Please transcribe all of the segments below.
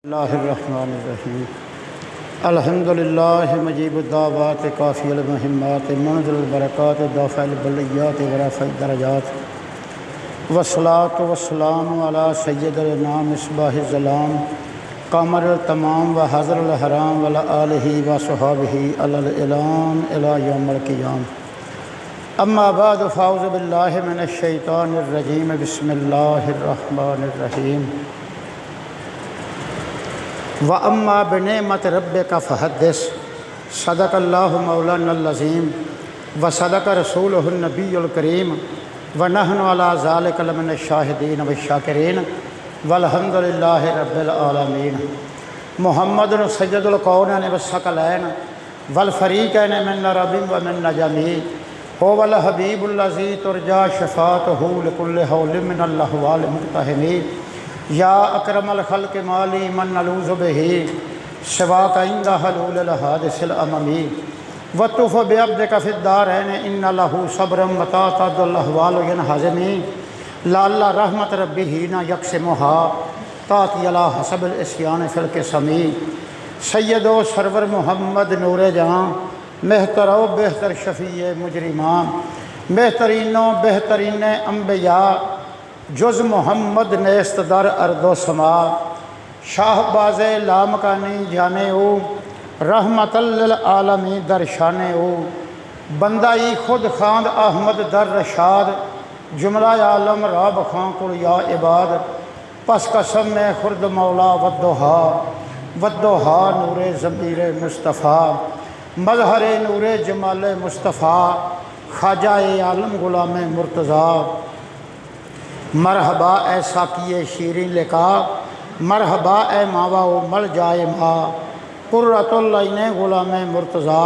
बिस्मिल्लाहिर्रहमानिर्रहीम अल्हम्दुलिल्लाह मुजीबुद्दावात काफ़िल मुहिम्मात मुनज़िल बरक़ात दाफ़िल बलियात वराफ़िल दरजात वस्सलातु वस्सलामु अला सय्यदिल अनाम मिस्बाहिज़ ज़लाम क़मरिल तमाम व हज़रिल हराम व अला आलिहि व सहाबिहि अलल इलाम इला यौमिल क़ियाम अम्मा बाद फ़ाऊज़ु बिल्लाहि मिनश शैतानिर रजीम बिस्मिल्लाहिर्रहमानिर्रहीम व अम्मा बिनेमत रब्बिका फ़हद्दिस सदक़ल्लाहु मौलानल अज़ीम व सदक़ रसूलुहुन नबियुल करीम व नहनु अला ज़ालिका लमिनश शाहिदीन व शाकिरीन वल्हम्दुलिल्लाहि रब्बिल आलमीन मुहम्मदुन सय्यदुल कौनैन व सकलैन वल फ़रीक़ैन मिन रब्बिन व मिन नजमी हुवल हबीबुल लज़ी तुरजा शफ़ाअतुहु लिकुल्लि हौलिन मिनल अहवाल मुक़तहिमी या अकरमल खल्क़ि माली मन नलूज़ु बिही सिवाका इंदा हलूलिल हादिसिल अममी वतुफ़ बिअब्दिका फ़िद्दारैन इन्ना लहू सब्रम मता तदुल अहवाल यनहज़मी लाल्ला रहमत रब्बिही न यक़सिमुहा ताती अला हसबिल इस्यान फ़िल क़िस्मी सय्यदो सरवर मुहम्मद नूरे जहाँ मेहतरो बेहतर शफ़ीए मुजरिमां बेहतरीनो बेहतरीन अम्बिया जुज़ मोहम्मद नेस्त दर अर्दो समा शाहबाज़ लामकानी जाने ओ रहमतल लिल आलमी दर शाने ओ बंदाई खुद खांद अहमद दर रशाद जुमला आलम राब खां कुल या इबाद पस कसम में खुर्द मौला वद्दोहा नूरे ज़मीर मुस्तफ़ा मज़हर नूरे जमाल मुस्तफ़ा ख्वाजा आलम गुलाम मुर्तज़ा मरहबा ए साकिए शीरीन लिका मरहबा ए मावा मल जाए माँ कुर्रतुल ऐन गुलाम मुर्तज़ा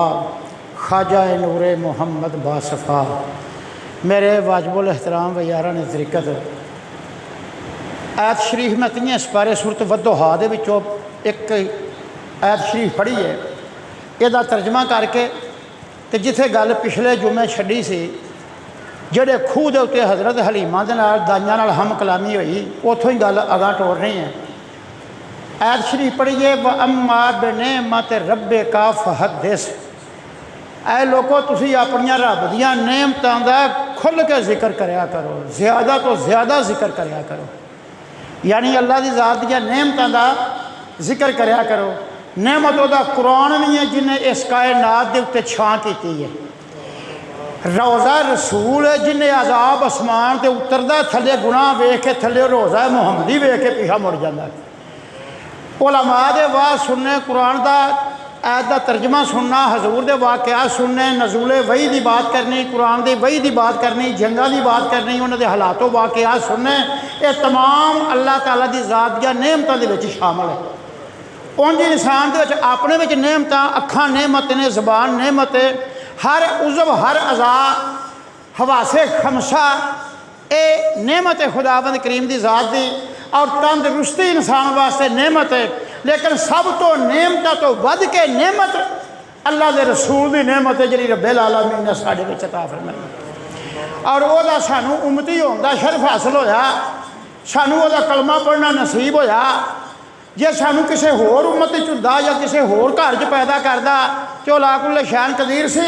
ख्वाजा नूरे मोहम्मद बासफ़ा। मेरे वाजिबुल एहतराम व यारान ज़िक्र आयत शरीफ में तियां सिपारे सूरत वद्दोहा दे विचों एक आयत शरीफ पढ़ी है, इसका तर्जमा करके तो जिथे गल पिछले जुमे छड़ी सी जेड़े खूह के उत्ते हज़रत हलीमा दे नाल दाइयां नाल हम कलामी हुई उतों ही गल अगां टोरनी है। आयत शरीफ पढ़िए व अम्मा बिनेमत रब्बिका फ़हद्दिस। ऐ लोगों तुसी अपनियां रब दियां नेमतां दा खुल के जिक्र करया करो, ज़्यादा तो ज़्यादा जिक्र करया करो, यानी अल्लाह की ज़ात दियां नेमतां दा जिक्र करया करो। नेमत उहदा कुरान भी है जिन्हें इस कायनात के उत्ते छां की है। रोज़ा रसूल है जिन्हें अजाब आसमान से उतरदा थले गुनाह वेख के थले रोज़ा मुहम्मदी वेख के पीछा मुड़ जाता। उलमा दे वाज सुनने, कुरान का ऐत का तर्जमा सुनना, हजूर के वाक़यात सुनने, नज़ूले वही की बात करनी, कुरान की वही की बात करनी, जंगा की बात करनी, उन्होंने हालातों वाक़यात सुनने, ये तमाम अल्लाह ताला की ज़ात दियां नेमतां दे विच शामिल है। उंज इंसान के अपने में नेमत, अखां नेमत ने, ज़बान नेमत है, हर उज़व हर अज़ा हवासे खमसा ये नेमत है खुदावंद करीम की ज़ात की, और तंदरुस्ती इंसान वास्ते नेमत है। लेकिन सब तो नेमत तो वध के नेमत अल्लाह के रसूल की नेमत है जी रब्बिल आलमीन ने साढ़े विच अता फरमाई, और वह सानू उम्मती होने का शरफ हासिल होया, सानू वह कलमा पढ़ना नसीब होया। जे सानू किसी होर उम्मत चुनदा या किसी होर घर च पैदा करदा तो लाकुल शान कदीर सी,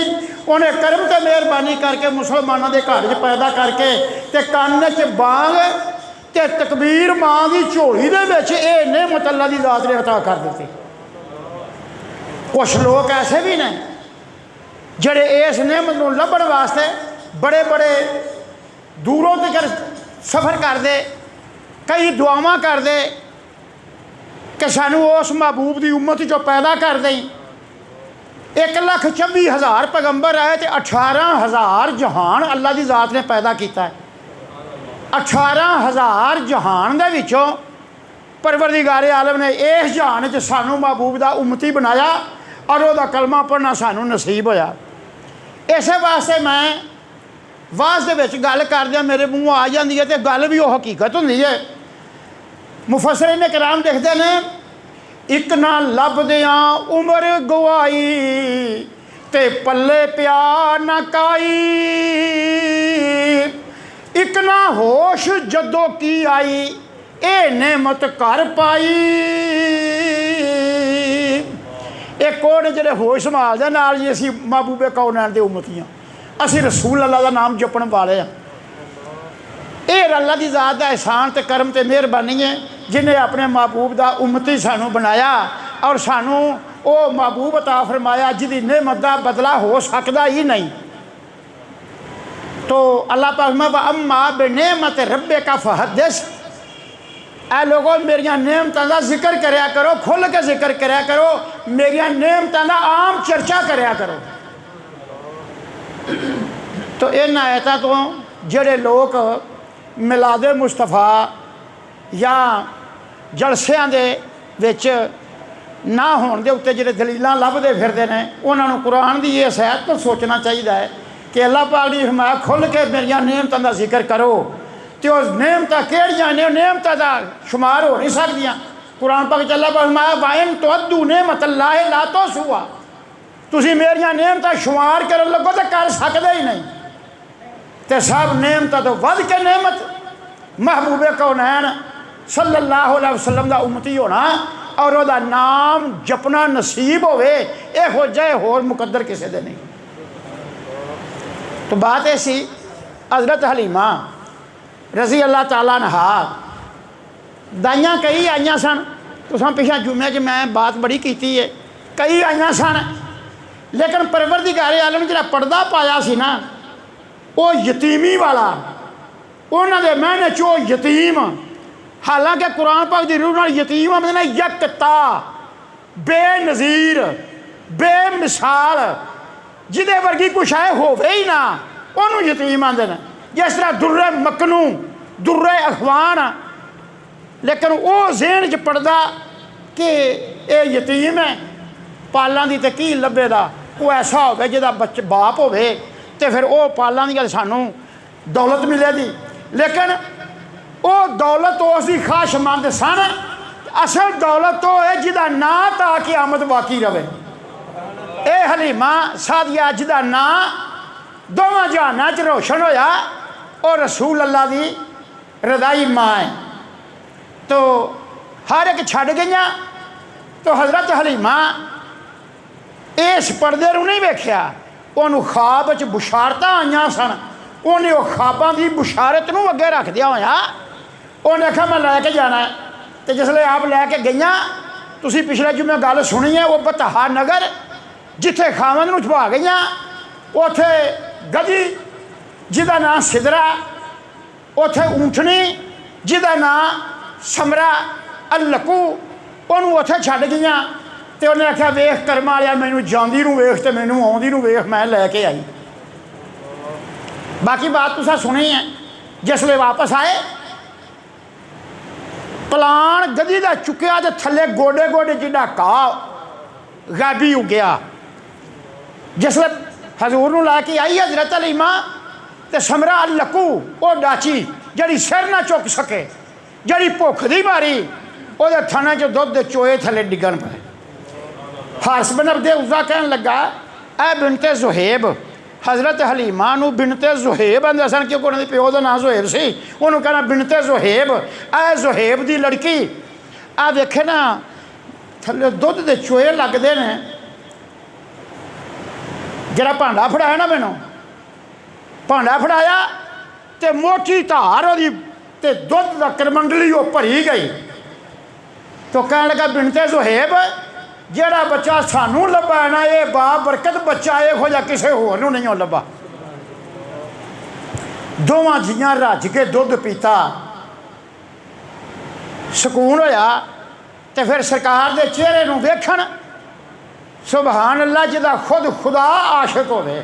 उन्हें करम ते मेहरबानी करके मुसलमानों के घर च पैदा करके ते कान च बांग ते तकबीर माँ की झोली दे विच ये नेमत अल्लाह की ज़ात ने अता कर दी। कुछ लोग ऐसे भी ने जड़े इस नेमत नूं लभण वास्ते बड़े बड़े दूरों तक सफ़र करते, कई दुआवां करते कि सानू उस महबूब की उम्मत चो पैदा कर दें। 1,24,000 पैगंबर आए तो 18,000 जहान अल्लाह की ज़ात ने पैदा किया है। 18,000 जहान दे विचों परवरदिगारे आलम ने इस जहान च सानू महबूब का उम्मती बनाया और वह कलमा पढ़ना सानू नसीब होया। इस वास्ते मैं वास दे विच गल करदियां मेरे मूँहों आ जाती है तो गल भी वो हकीकत होंदी है। मुफस्सिरीन किराम लिखते हैं एक ना लभदियां उमर गवाई ते पल्ले पिया ना काई, एक ना होश जदों की आई ए नेमत कर पाई। ਜਿਹੜੇ ਹੋਸ਼ ਸੰਭਾਲਦੇ ਨਾਲ ਜੀ ਅਸੀਂ महबूबे कौनैन ਦੇ उम्मती हाँ, ਅਸੀਂ रसूल अल्लाह का नाम जपण वाले हाँ। ये अल्लाह की ज़ात का एहसान ते करम ते मेहरबानी है जिन्हें अपने महबूब का उम्मती सानू बनाया और सानू वो महबूब अता फरमाया जिहदी नेमत का बदला हो सकता ही नहीं। तो अल्लाह पाक अम्मा बेनेमत रब्बे का फहदिस, ऐ लोगों मेरिया नेमतों का जिक्र करया करो, खुल के जिक्र करया करो, मेरिया नेमतों का आम चर्चा करया करो। तो इन आयतों तो जोड़े लोग मिलादे मुस्तफा या जलसियां दे विच ना होने के उत्ते जो दलील लभदे फिरदे ने उन्होंने कुरान की इस आयत तो सोचना चाहिए है कि अल्लाह पाक ने फरमाया खुल के मेरिया नेमतों का जिक्र करो। तो नेमत किहड़ियां ने, नेमत का शुमार हो नहीं सकदियां। कुरान पाक च अल्लाह पाक फरमाया वाइन तुअद्दू नेमतल्लाहि ला तुहसूहा, तुसीं मेरियां नेमतां शुमार करन लगो तो कर सकदे ही नहीं। तो सब नेमत तो वध के नेमत महबूबे कौनैन सल्लल्लाहु अलैहि वसल्लम का उम्मती होना और वह नाम जपना नसीब होवे, इहो जिहा होर मुकद्दर किसी दे नहीं। तो बात ऐसी हज़रत हलीमा रज़ी अल्लाह ताला अन्हा दाइयां कई आईयां सन। तुसां पिछले जुम्मे च मैं बात बड़ी की है, कई आईयां सन लेकिन परवरदिगार आलम जिहड़ा पर्दा पाया सी ना वो यतीमी वाला, उन्होंने महने चो यतीम। हालांकि कुरान पाक की रूह नाल यतीम आते हैं यकता, बेनज़ीर, बेमिसाल, जिदे वर्गी कुछ है होवे ही ना उन्होंने यतीम आते हैं। जिस तरह दुर्रे मकनू, दुर्रे अखवान, लेकिन वो ज़हन च पड़दा कि ये यतीम है, पालां दी ते की लभेगा। वो ऐसा होवे जिहदा बाप होवे तो फिर वो पालां दी सानू दौलत मिलेगी, लेकिन वो दौलत तो उसकी ख्वाहिशमंद सन। असल दौलत तो है जिहदा नां ता क़यामत बाकी रहे। ये हलीमा सादिया जिहदा नां दोवां जहानां च रोशन होया और रसूल अल्लाह की रज़ाई माँ है। तो हर एक छड़ गईयां। तो हज़रत हलीमा इस पर्दे नूं नहीं वेख्या, उन्होंने ख्वाब च बुशारतां आईयां सन। उन्हें वो ख्वाबां की बुशारत नूं अगे रखदिया होया उन्हें आख्या मैं लैके जाना है। तो जिसले आप लैके गईयां, तुसीं पिछले जुम्मे गल सुनी है, वो बतहा नगर जिथे खावंद नूं छुपा गईयां, उत्थे गधी जिहदा नां सिदरा, उत्थे ऊंटनी जिहदा नां समरा अलकू, उन्होंने उत्थे छड्ड गईयां। तो उन्हें आख्या वेख कर्म वालिया मैनू जांदी नूं वेख तो मैनू आउंदी नूं वेख, मैं लैके आई। बाकी बात तुसां सुनी है। जिसले वापस आए पलान गधी का चुकया तो थले गोडे गोडे जिड्डा घाह गाबी उगया। जिसले हजूर नूं लैके आई हज़रत हलीमा तो समरा लकू वो डाची जड़ी सिर ना चुक सके, जड़ी भुख दी मारी वो थने च दुध दे चोए थले डिगन पे। हारिस बिन अब्दे उज़्ज़ा कहन लगा ऐ बिनते ज़ुहैब, हज़रत हलीमा नूं बिनते ज़ुहैब आंदे सन क्योंकि उन्होंने प्यो का नाम ज़ुहैब सी। उन्होंने कहना बिनते ज़ुहैब, ऐ ज़ुहैब की लड़की आ वेखे ना थले दुध दे चोए लगते हैं। जरा भांडा फड़ाया ना मैनू, भांडा फड़ाया तो मोटी धार वो दुध का करमंडली वो भरी गई। तो कह लगा बिनते ज़ुहैब जेड़ा बच्चा सानू लभा है ना ये बाबरकत बच्चा इहो जिहा किसी होर नूं नहीं लभा। दोवां जियां रज के दुध पीता, सुकून होया। तो फिर सरकार के चेहरे नूं वेखण सुबहान अल्लाह जिहदा खुद खुदा आशिक होवे।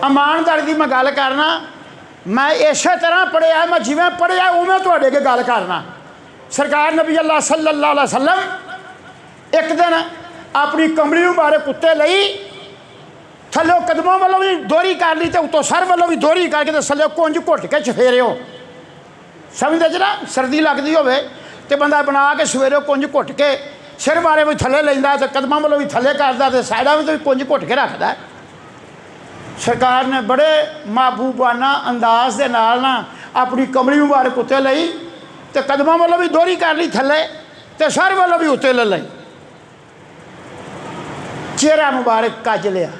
ईमानदारी की मैं गल करना, मैं इस तरह पढ़िया, मैं जिवें पढ़िया उवें तुहाडे अगे गल करना। सरकार नबी अल्लाह सल्लल्लाहु अलैहि वसल्लम एक दिन अपनी कमली मुबारक उत्ते लई थल्ले कदमों वालों भी दोहरी कर ली तो उत्तों सर वालों भी दोहरी करके तो थल्ले कुंज घुट के चफेरे हो। समझते ज ना, सर्दी लगती होवे तो बंदा बना के सवेरे कुंज घुट के सिर बारे भी थल्ले लैंदा तो कदमों वालों भी थल्ले करता तो साइडा में तो भी कुंज घुट के रखता। सरकार ने बड़े महबूबाना अंदाज के नाल ना अपनी कमली मुबारक उत्ते लई तो कदमों वालों भी दोहरी कर ली थल्ले तो सर वालों भी उत्ते ले लई। चेहरा मुबारक कज लिया।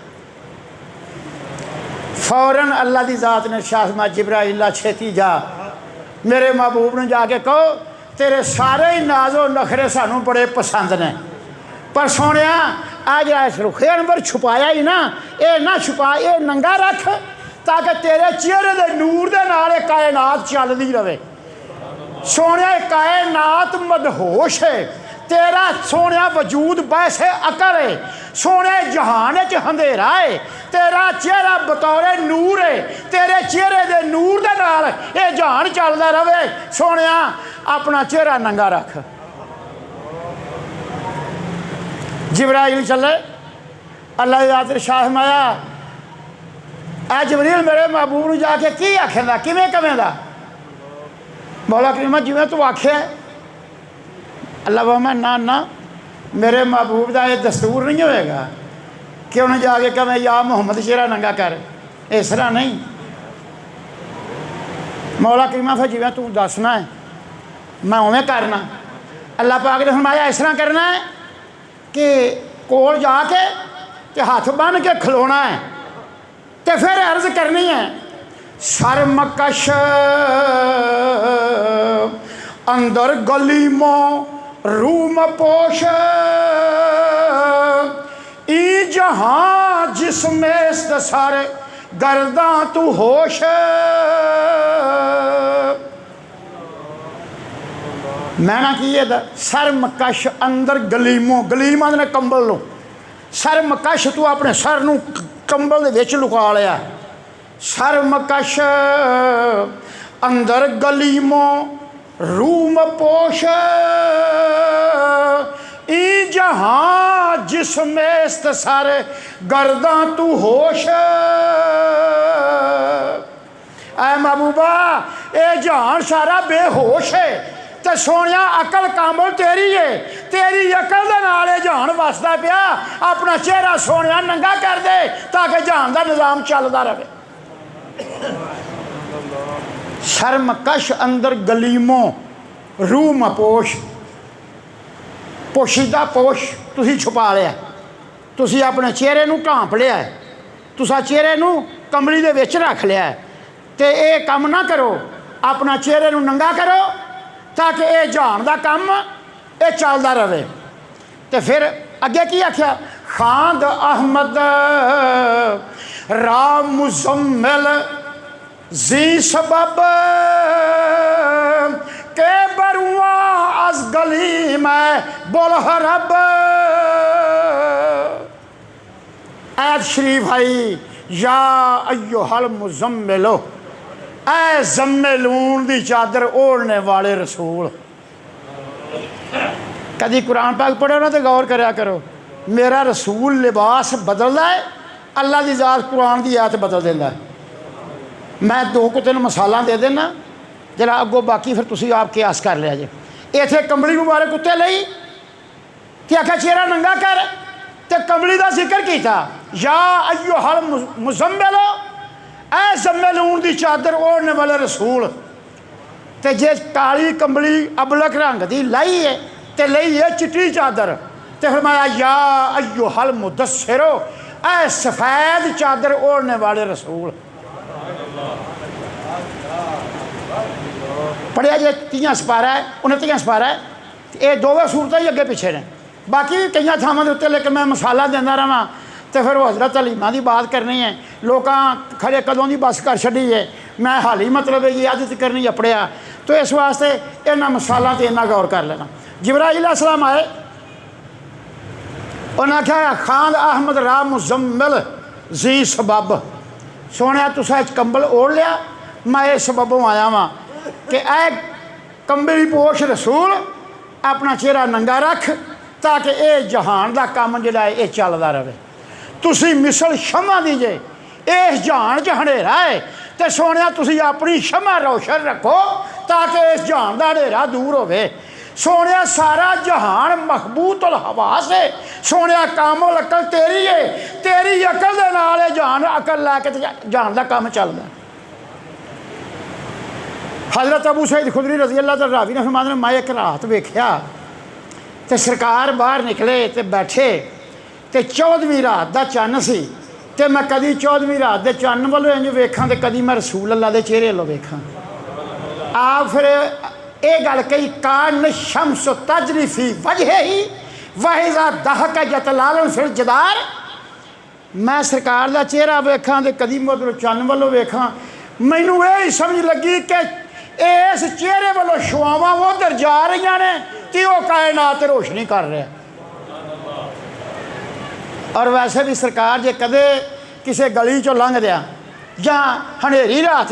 फौरन अल्लाह की ज़ात ने शाह जिब्राइल छेती जा, मेरे महबूब ने जाके कहो तेरे सारे ही नाजो नखरे सानू बड़े पसंद ने, पर सोने आ जरा इस रुखे अंबर छुपाया ही ना, ये ना छुपा, ये नंगा रख ताकि तेरे चेहरे के नूर के नाल कायनात चलती रहे। सोने कायनात मदहोश है, तेरा सोने वजूद वैसे अकल है, सोने जहान च अंधेरा है, तेरा चेहरा बतौरे नूर है, तेरे चेहरे के नूर के नाल ये जहान चलता रहे। सोने अपना चेहरा नंगा रख। जिब्राइल चले, अल्लाह याद शाह माया ए जबरील मेरे महबूब ने जाके की आखेंदा किवें कवेंदा? मौला करीमा जिवें तू आख्या। अल्लाह फरमाया ना ना, मेरे महबूब का यह दस्तूर नहीं होएगा कि उन्हें जाके कहें या मुहम्मद चेहरा नंगा कर, इस तरह नहीं। मौला करीमा फिर जिवें तू दसना है मैं उवें करना। अल्लाह पाक ने फरमाया इस तरह करना है कि कोल जाके ते हाथ बन के खलोना है, तो फिर अर्ज करनी है शर्मकश अंदर गलीमो रूम पोश ई जहां जिसमें सारे गर्दा तू होश। मैं ना की सर मकश अंदर गलीमो, गलीम आदने कंबल लो, सर मकश तू अपने सर नू कंबल दे विच लुका लिया। सर मकश अंदर गलीमो रूम पोश ई जहां जिसमें सारे गर्दा तू होश। ऐ महबूबा ये जहान सारा बेहोश है, तो सोनिया अकल कामल तेरी है, तेरी अकल दे नाल जहान वसदा पिया। अपना चेहरा सोनिया नंगा कर दे ताकि जहान का निज़ाम चलता रहे। शर्मकश अंदर गलीमो रूम पोश, पोशीदा पोश तुसी छुपा लिया, तुसी अपने चेहरे नू ढांप लिया, तुसा चेहरे नू कमली दे विच रख लिया। तो ये काम ना करो, अपना चेहरे नू नंगा करो ताकि ये जहान का काम ये चलता रहे। तो फिर अगे की आख्या खांद अहमद राम मुजम्मिल जी सबब के बरुआ अज गली में बोलहरब। ऐत शरीफ भाई या अय्युहल मुजम्मिलो, ऐ जम्मेलून दी चादर ओढ़ने वाले रसूल। कभी कुरान पाक पढ़ो ना तो गौर करा करो, मेरा रसूल लिबास बदलता है, अल्लाह की ज़ात कुरान की आयत बदल देता है। मैं दो को तीन मिसालां दे देना, जरा अगों बाकी फिर तुसी आप कियास कर लिया जे। इत्थे कंबली मुबारक उत्ते लई कि आखिया चेहरा नंगा कर, ते कंबली का जिक्र किया या अय्युहल मुजम्मिलो, ऐ जम्मेलून की चादर ओढ़ने वाले रसूल। तो जे काली कंबली अबलक रंग की लाई है तो लई है चिट्टी चादर, तो फरमाया या अय्युहल मुदस्सिरो, ऐ सफ़ेद चादर ओढ़ने वाले रसूल। पढ़िया जे 30 सपारा है 29 सपारा है, ये दोवें सूरतें ही अगे पिछे ने, बाकी भी कई थावां के उत्ते लेकिन मैं मिसालां देंदा रहां तो फिर वो हज़रत हलीमा की बात करनी है। लोग खरे कदों की बस कर छड़ी है, मैं हाल ही मतलब है कि अज तक नहीं अपड़िया, तो इस वास्ते इन्हां मिसालां ते इन्ना गौर कर लेना। जिब्राइल अलैहिस्सलाम आए, उन्हें आख्या खान अहमद राम मुजम्मिल जी सबब, सोने तुसा कंबल ओढ़ लिया, मैं इस सबबों आया वहाँ कि ऐ कंबली पोश रसूल अपना चेहरा नंगा रख ताकि ये जहान का काम जिहड़ा है ये चलता रहे। तुसी मिसल शमा दी जे इस जहान च हनेरा है, तो सोने तुसी अपनी शमा रोशन रखो ताकि इस जहान का हनेरा दूर होवे। सोने सारा जहान महबूतुल हवास है, सोने कामल अकल तेरी है, तेरी अकल दे नाल जहान अकल लैके जहान का काम चलता। हज़रत अबू सईद खुदरी रज़ी अल्लाह तआला रावी ने फरमाया मैं एक रात वेख्या तो सरकार बाहर निकले तो बैठे तो 14वीं रात का चन्न सी, ते मैं कभी 14वीं रात के चन्न वालों इंज वेखां तो कभी मैं रसूल अल्लाह के चेहरे वालों वेखां। आप फिर ये गल कही कान शम्स तजरीफी वजह ही वाहिजा दहक जतलालन फिर जदार। मैं सरकार का चेहरा वेखां तो कभी मैं उधरों चन्न वालों वेखां, मैनू ये समझ लगी कि इस चेहरे वालों छुआवां उधर जा रही ने कि वह कायनात रोशनी कर रहा। और वैसे भी सरकार जे कदे किसी गली चो लंघ दिया या हनेरी रात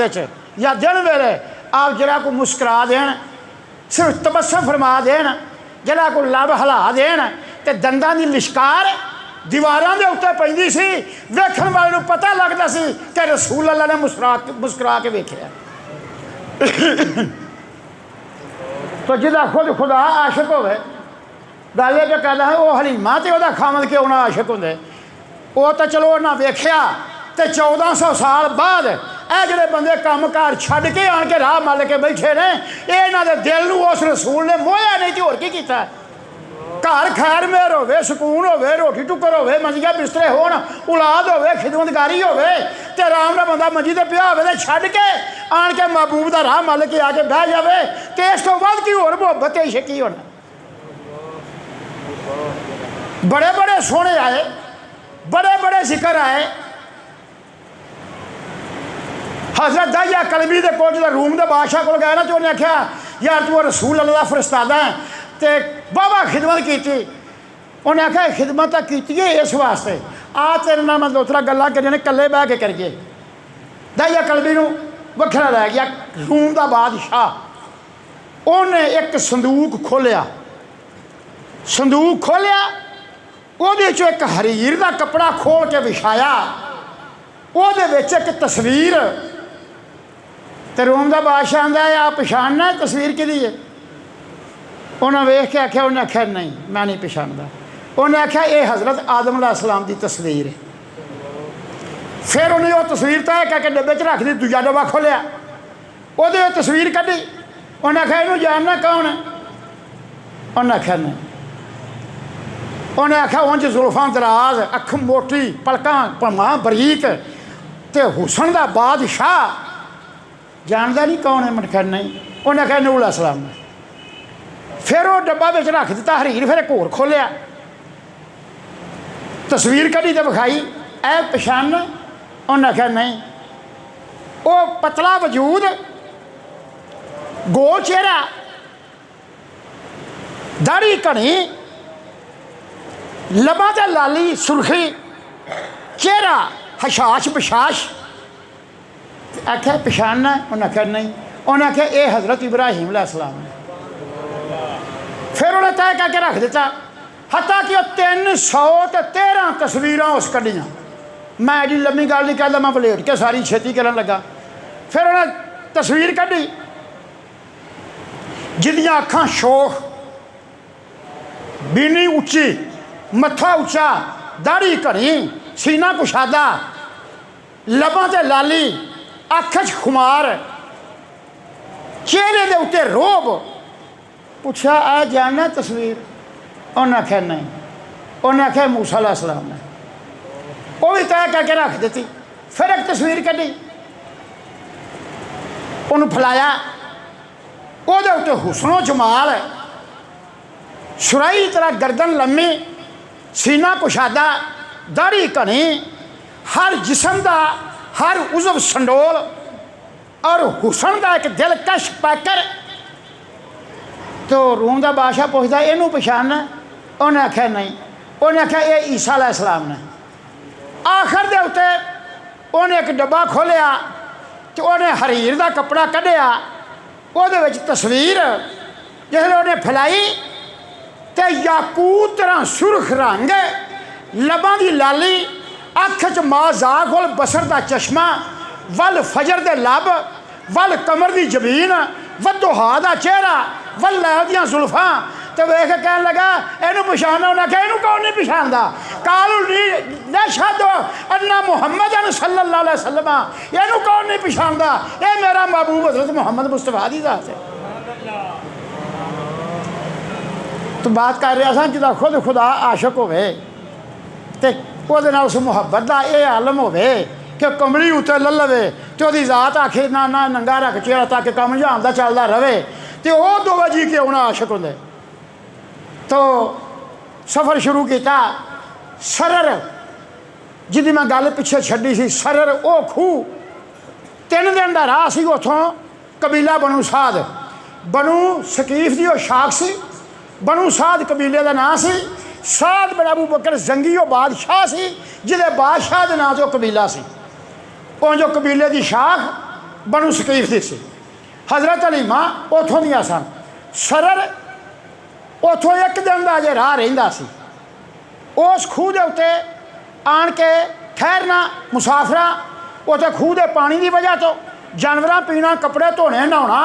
या दिन वेले आप जरा को मुस्करा देन, सिर्फ तबस्सुम फरमा देन, जरा को लब हिला देन, तो दंदां दी लिशकार दीवारां दे उत्ते पैंदी सी। वेखण वाले नूं पता लगदा सी कि रसूल अल्लाह ने मुस्कुरा के वेखिया। तो जिहदा खुद खुदा आशिक होवे, गल ये जो कहता है वह हलीमा तो वह खामद क्यों ना आशिक होंगे। वो तो चलो उन्हें वेख्या तो 1400 साल बाद ये जोड़े बंदे काम कार छड़ के आन के राह मल के बैठे ने, इन्हों के दिल में उस रसूल ने मोया नहीं तो होर की कीता। घर खैर मेहर होवे, सुकून होवे, रोटी टुकर होवे, मंजिया बिस्तरे होन, औलाद होवे, खिदमतकारी होवे, तो आराम नाल बंदा मंजी ते पिया होवे ते छड़ के आन के महबूब का राह मल के आके बह जाए, तो इस तो बाद की होर मुहब्बत इश्क होना। बड़े बड़े सोने आए, बड़े बड़े जिक्र आए। हजरत दाहिया कलबी के कोल जो रूम के बादशाह को गए ना, तो उन्हें आख्या यार तू रसूल अल्लाह का फरिश्तादा है, तो बाबा खिदमत की। उन्हें आख्या खिदमत तो की इस वास्ते, आ तेरे नाल मैं 2-3 गल्लां करिए कल्ले बह के करिए। दाहिया कलबी नूं वखरा लै गया रूम का बादशाह। उन्हें एक संदूक खोलिया, संदूक खोलिया, ਉਹਦੇ ਚੋਂ एक हरीर का कपड़ा खोल के विछाया, ਉਹਦੇ ਵਿੱਚ एक तस्वीर। तो रोम का बादशाह आंदा है आप पछाणना तस्वीर किहदी है? उन्हें वेख के आख्या, उन्हें आख्या नहीं मैं नहीं पछाणदा। उन्हें आख्या ये हज़रत आदम अलैहिस्सलाम की तस्वीर है। फिर उन्हें वो तस्वीर तय करके डब्बे च रख दी। दूजा डब्बा खोलिया, वो तस्वीर कढ़ी। उन्हें आख्या इनू जानना कौन है? उन्हें आख्या नहीं। उन्हें आख्या उंज जुल्फां दराज, अख मोटी, पलकां भमा बरीक, तो हुसन का बादशाह जानता नहीं कौन है? मैं नहीं। उन्हें आख्या नूह अलैहिस्सलाम ने। फिर वो डब्बा बिच रख दिता हरीर। फिर एक होर खोलिया, तस्वीर कढ़ी तो विखाई, ऐ पछाणना? उन्हें आख्या नहीं। वो पतला वजूद, गोल चेहरा, दाढ़ी घनी, लबा ते लाली सुरखी, चेहरा हशाश बशाश। आख्या पछाणना? उन्हें आख्या नहीं। उन्हें आख्या ये हज़रत इब्राहिम अलैहिस्सलाम है। फिर उन्हें तय करके रख दिता, हत्ता कि 313 तस्वीर उस कढ़ियाँ। मैं एडी लम्मी गल नहीं कहता, मैं वलेट के सारी छेती करन लगा। फिर उन्हें तस्वीर कढ़ी जिदियाँ अखां शोख, बीनी उच्ची, मत्था उच्चा, दाढ़ी घनी, सीना कुशादा, लबां ते लाली, अख च खुमार, चेहरे दे उत्ते रोब। पूछा आ जानना तस्वीर? उन्हें आख्या नहीं। उन्हें आख्या मूसा अलैहिस्सलाम ने। वो भी तय करके रख दी। फिर एक तस्वीर कढ़ी, उन्हें फैलाया, वो उत्ते हुस्नो जमाल, सुराही तरह गर्दन लम्मी, सीना कुशादा, दाढ़ी घनी, हर जिसम का हर उज़व संडोल और हुसन का एक दिलकश पैकर। तो रूम का बादशाह पूछता इनू पछाणना? उन्हें आख्या नहीं। उन्हें आख्या ये ईसा अलैहिस्सलाम ने। आखिर दे उत्ते उन्हें एक डब्बा खोलिया, तो उन्हें हरीर का कपड़ा कढ़िया, ਉਹਦੇ ਵਿੱਚ तस्वीर जिसने उन्हें फैलाई, तो याकूत तरह सुरख रंग, लबां की लाली, अख च माजाक उल बसर का चश्मा, वल फजर दे लब, वल कमर की जबीन, वदुहा का चेहरा, वल लैल दियां जुल्फां। तो वेख के कहन लगा इनू पछाणना? उन्हें आख्या इनू कौन नहीं पछाणदा? कालू नशहदु अन्ना मुहम्मदन सल्लल्लाहु अलैहि वसल्लम, इनू कौन नहीं पछाणदा? ये मेरा महबूब हज़रत मुहम्मद मुस्तफा दी ज़ात है। तो बात कर रहा था जिदा खुद खुदा आशिक होवे, तो वो उस मुहब्बत का यह आलम हो कि कमली उत्ते ले लवे तो वही जात आखे ना ना नंगा रख चेहरा ताकि कम जानता चलता रहे तो वह दोवे जी के उन्हें आशक होंगे। तो सफ़र शुरू किया सरर जिदी मैं गल पिछे छड़ी सी सरर वो खूह 3 दिन का राह सी उतों कबीला बनू साध बनू सकीफ की वो शाख सी बनू साध कबीले का नाम सी साध बिन अबू बकर जंगी वो बादशाह सी जिहदे बादशाह के नाम से कबीला सी उन जो कबीले की शाख बनू सकीफ की सी। हज़रत हलीमा उतों दियां सन सरर उतों 1 दिन का अजे राह रहिंदा सी। उस खूह के उत्ते आन के ठहरना मुसाफिर उत्थे खूह के पानी की वजह तो जानवर पीना कपड़े धोने नहाना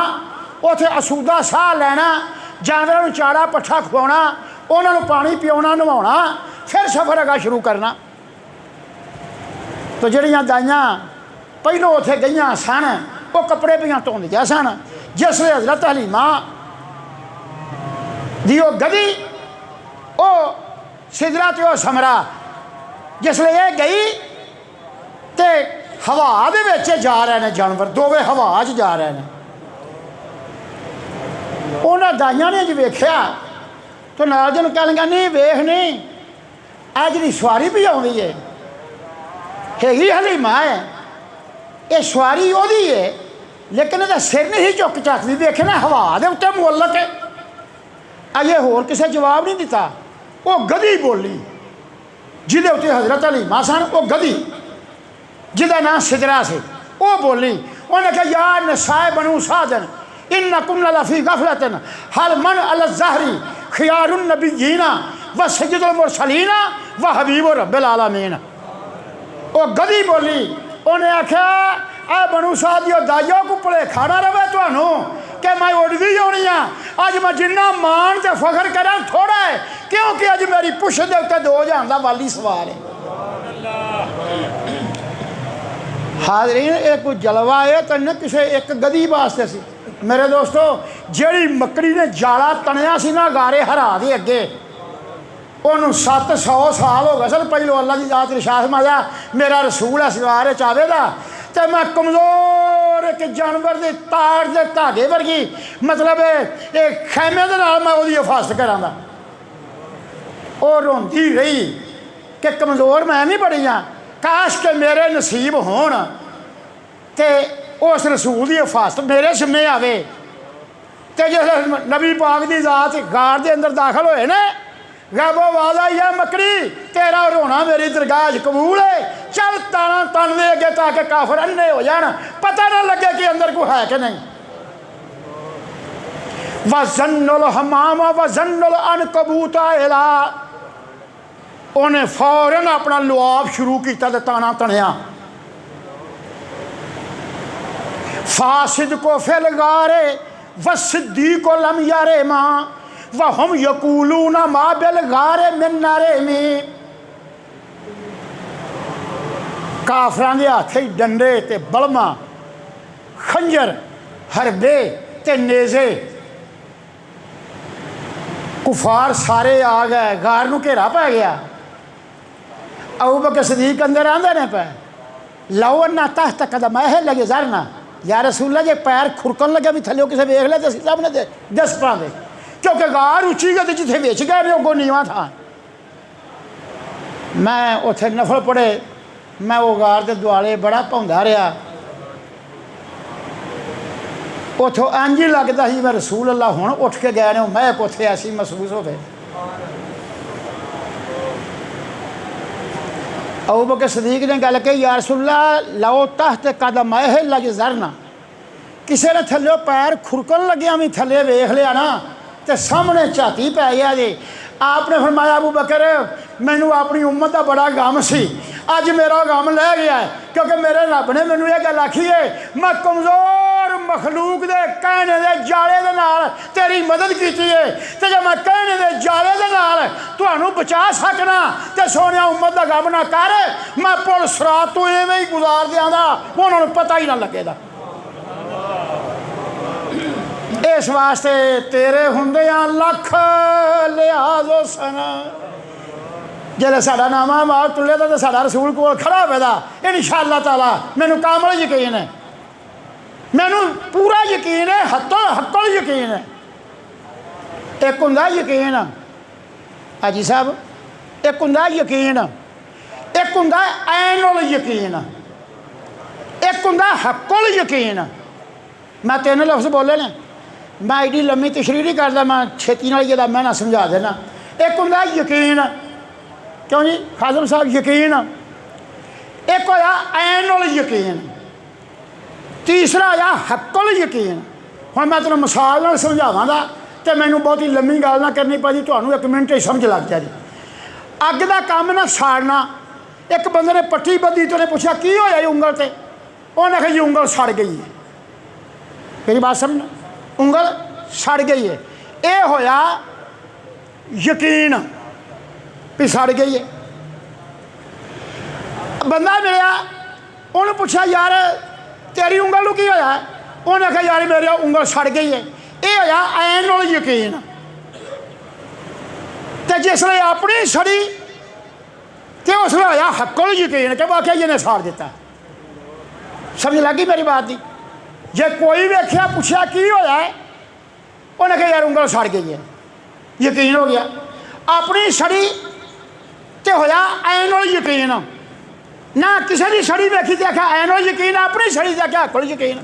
उत्थे असूदा साह लैना जानवरों चारा पट्ठा खुआना उन्होंने पानी पियाना नवाना फिर सफ़र अगा शुरू करना। तो जड़ियाँ दाइयाँ पहलों उत्थे गई सन वो कपड़े पियाँ धोंदियां सन जिसले हज़रत हलीमा दी वो गधी वो सिदरा तो वो समरा जिसले ये गई तो हवा दे विच जा रहे हैं जानवर दोवे हवा च जा रहे हैं। उन्होंने दाइया ने जो वेख्या तो नाल जन कह लगा नहीं वेख नहीं आ जी सवारी भी आती है हैगी हलीमा है ये सवारी ओदी है लेकिन यदा सिर नहीं चुक चकती देखना हवा के उत्ते मुअल्लक है। अजे होर किसी जवाब नहीं दिता वो गधी बोली जिदे उत्ते हज़रत हलीमा सन वो गधी जिदा नाम सिदरा से वो बोली उन्हें कहा यार नसाए बनू साधन इन कुन लफी गफलतन हल मन अल ज़हरी खियारुन नबीयीना व सय्यदुल मुरसलीना व हबीबुर रब्बिल आलमीन। वो गधी बोली उन्हें आख्या आ बनू साध दियो दाइयों को भुलेखा ना रवे तुहानू कि मैं उड़दी आनी हाँ अज मैं जिन्ना मान ते फखर करा थोड़ा है क्योंकि अज मेरी पुछ दे उत्ते 2 जहान दा वाली सवार है। हाज़रीन ये कोई जलवा है तो न किसी एक गधी वास्ते सी। मेरे दोस्तों जिहड़ी मकड़ी ने जाला तनिया सी ना गारे हरा दे अगे उन्होंने 700 साल हो गए सन पहलों अल्लाह की जात रिशात माया मेरा रसूल है सवार चावे का तो मैं कमज़ोर एक जानवर के तार के धागे वर्गी मतलब ये खैमे के नाल मैं वो हिफाजत करा वो रोंदी रही कि कमज़ोर मैं नहीं बड़ी हाँ काश के मेरे नसीब होन ते उस रसूल की हिफाजत मेरे सिम्मे आवे। तो जिस नबी पाक की जात गार के अंदर दाखिल होए ने गैबो वाला या मकड़ी तेरा रोना मेरी दरगाह कबूल है चल ताना तन दे अगे ताकि काफिर अन्ने हो जान पता ना लगे कि अंदर कोई है कि नहीं। वज़न्नुल हमामा वज़न्नुल अनकबूता इला उन्हें फौरन अपना लुआब शुरू किया तो ताना तनिया फासिद को फिल गारे व सिद्दी को लम यारे माँ व हम यकूलू ना माँ बिल गारे मिन नारे में। काफरां दे हाथ डंडे ते बलमा खंजर हरबे ते नेज़े कुफार सारे आ गए गार नूं घेरा पै गया। अबू बकर सदीक अंदर आंदे ने पे लो अन्ना तहत कदम है लगे जरना या रसूल्ला जे पैर खुरकन लगे भी थल्ले किसी वेख ले तो सामने दे 10 पाँव क्योंकि गार उची गई जिथे बेच गए ने अगों नीवा था। मैं उथे नफल पढ़े मैं वो गार के दुआले बड़ा भौंदा रहा उथों इंज ही लगता ही मैं रसूल अल्लाह हुण उठ के गए ने महक उथे ऐसी महसूस होवे। अबू बकर सदीक ने गल कही या रसूलल्लाह लो तहत कदम है लग जरना किसी ने थल्ले पैर खुरकन लग्या भी थल्ले वेख लिया ना तो सामने झाती पै गया जी। आपने फरमाया अबू बकर मैनू अपनी उम्मत का बड़ा गम सी अज मेरा गम लै गया है क्योंकि मेरे रब ने मैनू ये गल आखी है मैं कमज़ोर मखलूक के कहने के जाले के नाल तेरी मदद की है तो जब मैं कहने के जाले के नाल तुहानू बचा सकना तो सोने उम्मत का गम ना कर मैं पुल सरात तो इवें ही गुजार दियाँ उन्होंने पता ही ना लगेगा। इस वास्ते तेरे हुंदियां लख लिहाज़ो सना जल्द साडा नामा माल तुले तो साडा रसूल कोल खड़ा पैदा इंशाअल्लाह ताला मैनू कामल यकीन है, मैनू पूरा यकीन है, हक्कल यकीन है। एक हुंदा यकीन हाजी साहब, एक हुंदा यकीन, एक हुंदा ऐनुल यकीन, एक हुंदा हक्कुल यकीन। मैं 3 लफ्ज़ बोले ने, मैं एडी लम्मी तशरीह नहीं करता, मैं छेती नाल जदा मैं ना समझा देना। एक हुंदा यकीन, क्यों जी खाजम साहब यकीन, एक होया ऐनुल यकीन, तीसरा होया हक्कुल यकीन। हुण मैं तुहानूं मिसाल नाल समझावांगा तो मैनूं बहुती लम्मी गल ना करनी पई, तुहानूं 1 मिनट ही समझ लग जाए। अग का काम ना साड़ना, एक बंदे ने पट्टी बद्धी तो उन्हें पूछा की होया जी उंगल ते, उन्हें आखिया जी उंगल सड़ गई है। मेरी बात समझना, उंगल सड़ गई है, ये होया यकीन भी सड़ गई है। बंदा मिलया, उन्हें पूछा यार तेरी उंगल नूं की होया, उन्हें आखिया यार मेरी उंगल सड़ गई है। ये होया ऐनुल यकीन। तो जिसले अपनी सड़ी तो उसले होया हक्कुल यकीन कि वाकई इन्हें साड़ दिता। समझ लगी मेरी बात की? जे कोई वेख्या पूछा की होया है, उन्हें कहा यार उंगल सड़ गई है, यकीन हो गया। अपनी सड़ी तो होया ऐनुल यकीन, ना किसी की सड़ी वेखी तो आख्या ऐनुल यकीन, अपनी सड़ी तो आख्या हक्कुल यकीन।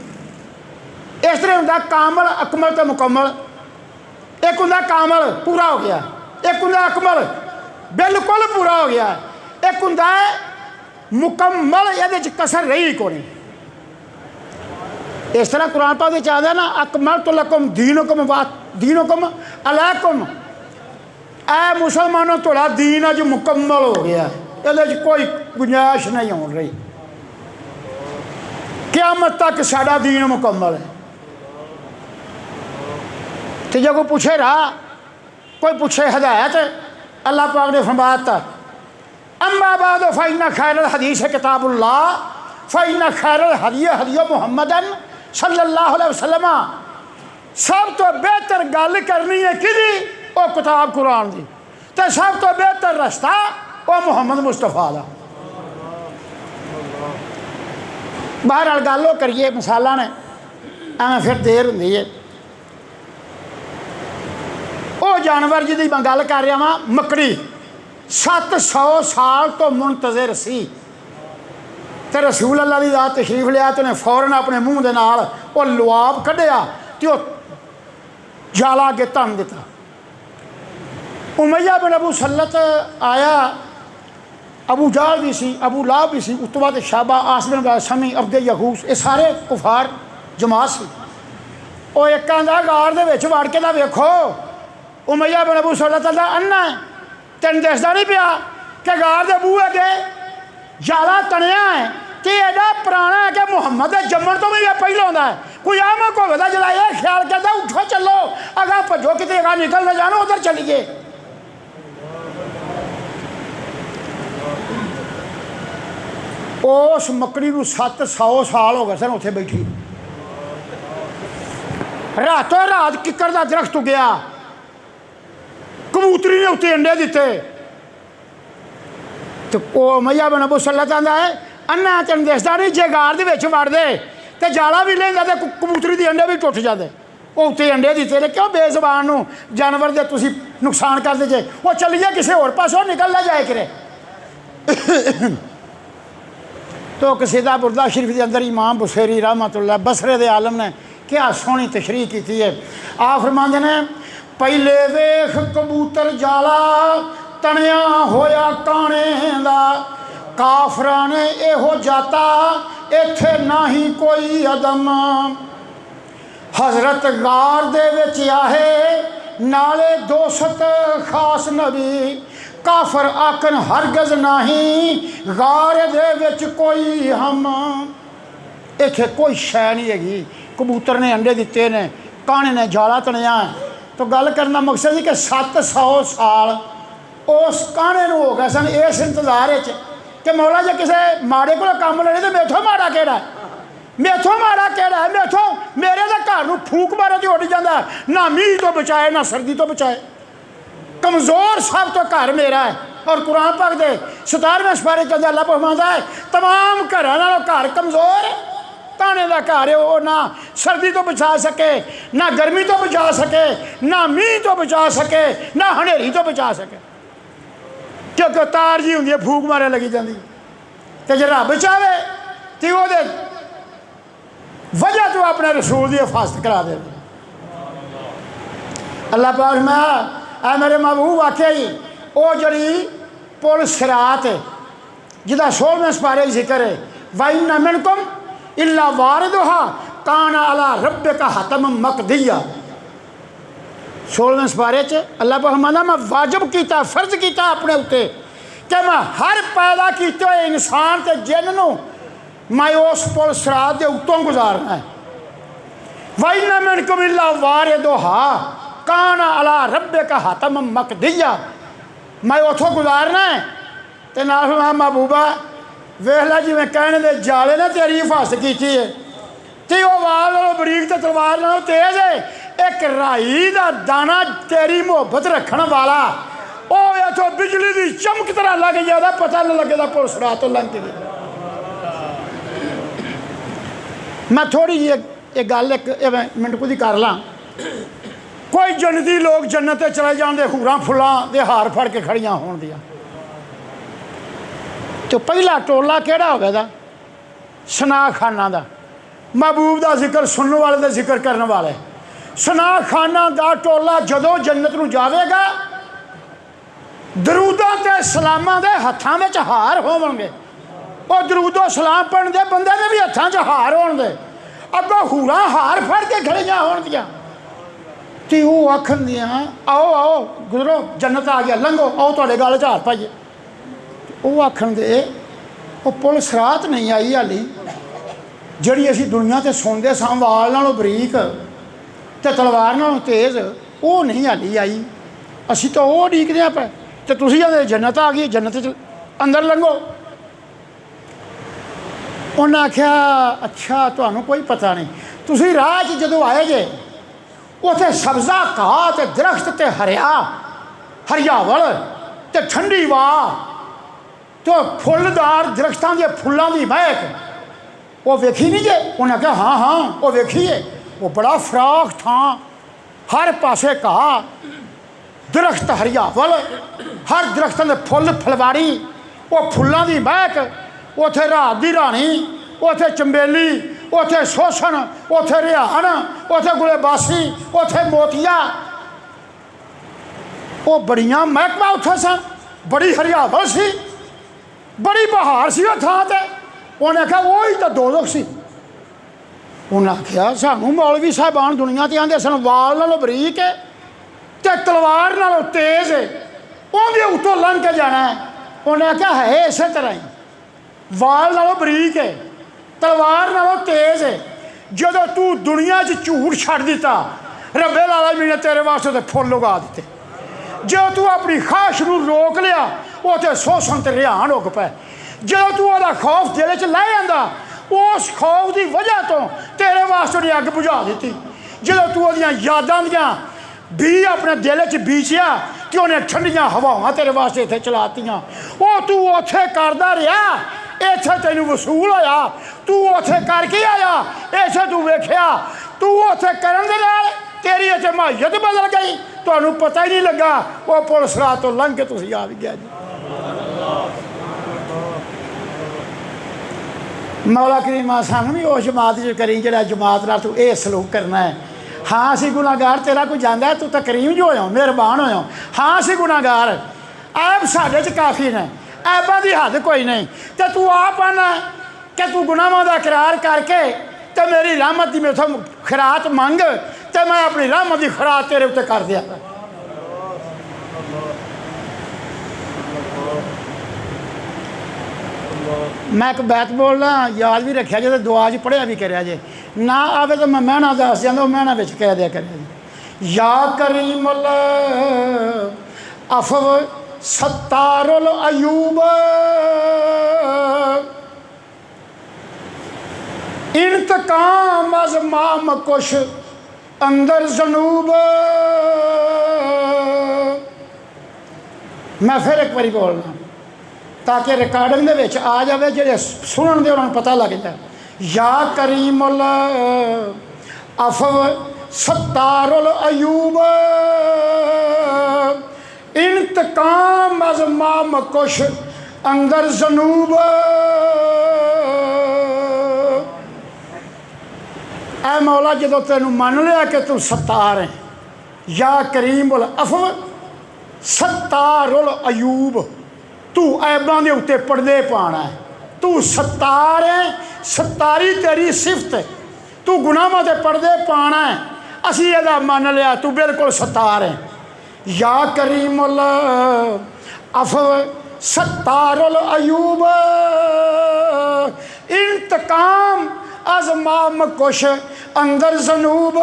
इस तरह होंदा कामल, अकमल तो मुकम्मल। एक होंदा कामल पूरा हो गया, एक होंदा अकमल बिल्कुल पूरा हो गया, एक होंदा मुकम्मल ये कसर रही को नहीं। इस तरह कुरान पाक में आता है ना, अकमल तो लकुम दीनुकुम दीनुकुम अलैकुम, ऐ मुसलमानों थोड़ा दीन अज मुकम्मल हो गया, ये कोई गुंजाइश नहीं हो रही, क़यामत तक साडा दीन मुकम्मल है। तो जो कोई पूछे राह, कोई पूछे हदायत, अल्लाह पाक ने फरमाया अम्मा बाद फ़इन्ना खैरल हदीस किताबुल्लाह फ़इन्ना खैरल हदी हदी मुहम्मदन सल्लल्लाहु अलैहि वसल्लम। सब तो बेहतर गल करनी है कि वो किताब कुरान की, तो सब तो बेहतर रस्ता वो मुहम्मद मुस्तफा का। बहरहाल गल वो करिए मिसालां ने, एवं फिर देर होंदी है। वो जानवर जिहदी मैं गल कर रहा वां, मकड़ी 700 साल तो मुंतज़िर सी, तो रसूल अल्लाह की रात तशरीफ लिया तो उन्हें फौरन अपने मूँह के नाल वो लुआब कढ़िया तो जाला अगे तन दिता। उमैया बिन अबू सल्लत आया, अबू जाल भी सी, अबू लाहब भी सी, उस तो बाद शाबा, आसबिन समी, अब्दे यहूस, ये सारे कुफार जमात सी। वो एक आंदा गार दे विच वड़ के वेखो उमैया बिन अबू सल्लत आंदा अन्ना है, तेन दसदा नहीं पिया कि गार दे बूहे अगे जाला तनिया है कि एडा पुराना है कि मुहम्मद के जम्मन तो भी पहले आता है। कोई आमक होगा जरा ये ख्याल करता उठो चलो अगर भजो कितने अगर निकल ना जानो उधर चलिए। उस मकड़ी को 700 साल हो गए सन उत्थे बैठी, रातों रात किक्कर का दरख्त उगया, कबूतरी ने उत्ते अंडे दिते। तो उमैया बिन अबू सल्लत आंदा है अन्ना तेन दसदा नहीं, जे गार दे विच वड़ दे तो जाला भी लेंदा तो कबूतरी के अंडे भी टुट जाते। वो उत्ते अंडे दिते ने, क्यों बेजबान नूं जानवर दे तुसीं नुकसान करदे जे, वो चलिए किसी होर पासों निकल ना जाए करे। तो कसीदा बुरदा शरीफ के अंदर इमाम बुसैरी रहमतुल्लाह बसरे दे आलम ने क्या सोहनी तशरीह की है। आप फरमांदे ने पहले वेख कबूतर जाला तनिया होया काने दा, काफरां ने एहो जाता इत्थे नाही कोई अदम। हजरत गार दे विच आहे नाले दोस्त खास नबी, काफर आखन हरगज नहीं गार दे विच कोई हम। इत्थे कोई शै नहीं हैगी, कबूतर ने अंडे दिते ने, काने ने जाला तनिया। तो गल करना मकसद है कि 700 साल उस काने हो गए सन इस इंतजार कि मौला जे किसी माड़े को काम लेने तो मेथों माड़ा केड़ा है, मेथों माड़ा केड़ा है, मेथों मेरे तो घर में फूक मारे तो उड़ जाता, ना मीह तो बचाए ना सर्दी तो बचाए। कमज़ोर सब तो घर मेरा है। और कुरान पाक दे 17वें सिपारे च अल्लाह फरमांदा है तमाम घरां नालों घर कमज़ोर है। ताने का घर है, वो ना सर्दी तो बचा सके, ना गर्मी तो बचा सके, ना मीह तो बचा सके, ना हनेरी तो बचा सके। क्योंकि तार जी होंगी फूक मारे लगी जाती। तो जो रब चाहे तो वो वजह तो अपने रसूल की हिफाजत करा दे। अल्लाह पाक मैं मेरे महबूब आख्या ही वो जड़ी पुल सिरात है जिदा 16वें सिपारे जिक्र है वइन्ना मिनकुम इल्ला वारिदुहा काना अला रब्बिका हतमम मक़दिया। 16वें सिपारे च अल्लाह पाक फरमांदा मैं वाजिब किया फर्ज किया अपने उत्ते कि मैं हर पैदा किए हुए इंसान ते जिन नूं मैं उस पुल सिरात दे उत्तों गुजारना है। वइन्ना मिनकुम इल्ला वारिदुहा काना अला रब्बिका हतमम मक़दिया। मैं उथों गुजारना है तो नाल महबूबा वेख ला जिवें कहने दे जाले ने तेरी हिफाजत की है तो वह वाल नालों बरीक तो तलवार नालों तेज है। एक राई का दाना तेरी मुहब्बत रखने वाला वो इथों बिजली की चमक तरह लग जाता पता नहीं लगेगा पुल सिरात तो लंघ गई। मैं थोड़ी जी एक गल एक मिनट कुछ कर ला। कोई जन्नती लोग जन्नत चले जाते हूरां फुलां दे हार फड़ के खड़ियां होण दियां तो पहला टोला केड़ा हो गया सना खाना का महबूब का जिक्र सुनने वाले का जिक्र करने वाले। सना खाना का टोला जदों जन्नत नूं जावेगा दरूदां ते सलामां दे हत्थां विच हार होवणगे। वो दरूदो सलाम पढ़न दे बंदे ने भी हत्थां च हार होण दे अगों हूरां हार फड़ के खड़ियां होण दियां तो वो आखन दियां आओ आओ गुजरो जन्नत आ गया लंघो आओ तुहाडे गल च हार पाइए। वो आखन दे वो पुल सिरात नहीं आई हाली जिहड़ी असीं दुनिया ते सुनदे सां वाल नालों बरीक ते तलवार नालों तेज वो नहीं हाली आई। असीं तो वो उडीकदे पे ते तुसीं आखदे जन्नत आ गई जन्नत च अंदर लंघो। उन्हें आख्या अच्छा तुहानूं कोई पता नहीं तुसीं राह च जदों आए जे उत्थे सब्ज़ा घाह ते दरख्त ते हरियावल ते ठंडी वाह तो फुलदार दरख्तां दे फुल्लां दी महक वो वेखी नहीं जे। उन्हें कहा हाँ हाँ वो वेखीए वो बड़ा फराख थां हर पासे घाह दरख्त हरियावल हर दरख्तां दे फुल फलवारी वो फुल्लां दी महक उत्थे रात दी राणी उत्थे चंबेली उत्थे सोसन उत्थे रिहान उत्थे गुलेबासी उत्थे मोतिया वो बड़ियां महकमा उत्थे सन बड़ी हरियावल सी बड़ी बहार सी थां ते। उन्हें आख्या वो ही तो दोज़ख सी। उन्हें आख्या सानू मौलवी साहबान दुनिया ते आंदे सन वाल नालों बरीक है ते तलवार नालों तेज है उहदे उत्तों लंघ के जाना है। उन्हें आख्या है इस तरह ही वाल नालों बरीक है तलवार नालों तेज है। जदों तू दुनिया झूठ छड्ड दिता रब्बे आलमीन ने तेरे वास्ते तो फुल उगा दिते। जो तू अपनी ख्वाहिश नूं रोक लिया वो तो सोसन ते रिहान हो पे। जो तू वह खौफ दिल च लै आंदा उस खौफ की वजह तो तेरे वास्ते ने अग बुझा दी। जो तू वो यादां दियां भी अपने दिल च बीचिया कि उन्हें ठंडियां हवावां तेरे वास्ते इत्थे चलातियां वो तू उत्थे करदा रहा इत्थे तेनू वसूल होया तू उत्थे करके आया इसे तू वेख्या तू उत्थे करन दे नाल तेरी इत्थे माहियत बदल गई तुहानू पता ही नहीं लगा वो पुल सिरात तो लंघ के तुसीं आ भी गया जी। मौला करीमा सानू भी उस जमात च करी जिहड़ा जमात नाल तू ये सलूक करना है। हाँ असीं गुनाहगार तेरा कोई जांदा है तू तो करीम जो होया मेहरबान होया। हाँ असीं गुनाहगार ऐब साडे च काफ़ी ने ऐबां दी हद कोई नहीं तो तू आप आना कि तू गुनाहां दा इकरार करके तो मेरी रहमत की मेथों खरात मंग तो मैं अपनी रहमत की खरात तेरे उत्ते कर दिया। मैं एक बैत बोलना याद भी रखा जे दुआ च पढ़िया भी कराया जे ना आवे तो मैं महना दस जाता महना बिच कह दिया कर या करीमुल अफव सत्तारुल अयूब इंतकाम अज माम कुश अंदर जनूब मैं फिर एक बारी बोलना ताकि रिकॉर्डिंग दे आ जाए, जो सुनन दे उन्होंने पता लग जाए। या करीमुल अफव सत्तारुल अयूब इंतकाम अज माम कुश अंदर जनूब। ऐ मौला जो तेन मन लिया कि तू सत्तार है, या करीमुल अफव सत्तारुल अयूब, तू ऐबां दे उत्ते पर्दे पाना है, तू सत्तार है, सत्तारी तेरी सिफत है, तू गुनाहां दे पर्दे पाना है, असी इहदा मन लिया तू बिल्कुल सत्तार है। या करीमुल अफव सत्तारुल अयूब इंतकाम अज़माम कुश अंदर जनूब।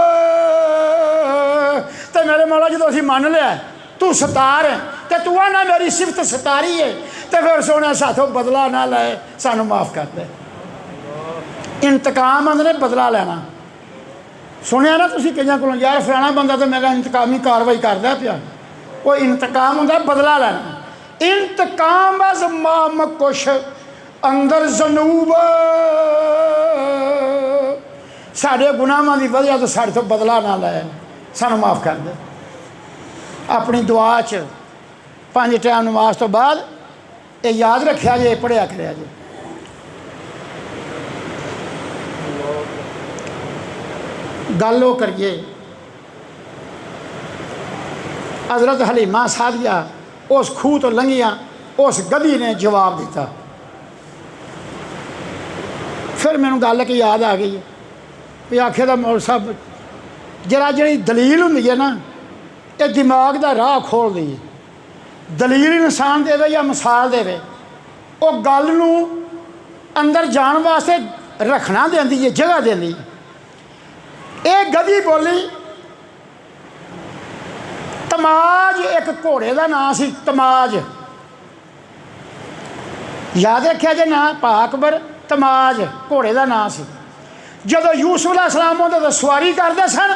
तो मेरे मौला जो असी मन लिया तू सतार है, तो तू आना मेरी सिफत सतारी है, तो फिर सोने साथों बदला ना ले, सानू माफ़ कर दे। इंतकाम आंदे बदला लेना। सुनिया ना तुसीं कईयां कोलों, यार फलाना बंदा तो मेरा इंतकामी कार्रवाई करदा पिया, वो इंतकाम हुंदा बदला लेना। इंतकाम अज़माम कुश अंदर जनूब। साढ़े गुनाहां की वजह तो साढ़े तो बदला ना ले, सानू माफ़ कर दे। अपनी दुआ च 5 टाइम नमाज तो बाद ये याद रखिया जे, पढ़िया करिया जे। गल वो करिए हज़रत हलीमा सादिया उस खूह तो लंघिया, उस गधी ने जवाब दिता। फिर मैनू गल की याद आ गई भी आखे दा मौल साहब जरा जी दलील होंगी है ना, ये दिमाग का राह खोल दी। दलील इंसान देवे या मिसाल देवे, वो गल नू अंदर जान वास्ते रखना देंदी है, जगह देंदी है। ये गधी बोली तमाज, एक घोड़े का नाम सी तमाज, याद रखिया जे ना पा अकबर, तमाज घोड़े का नाम सी। जदों यूसुफ अलैहिस्सलाम उहदे ते सवारी करते सन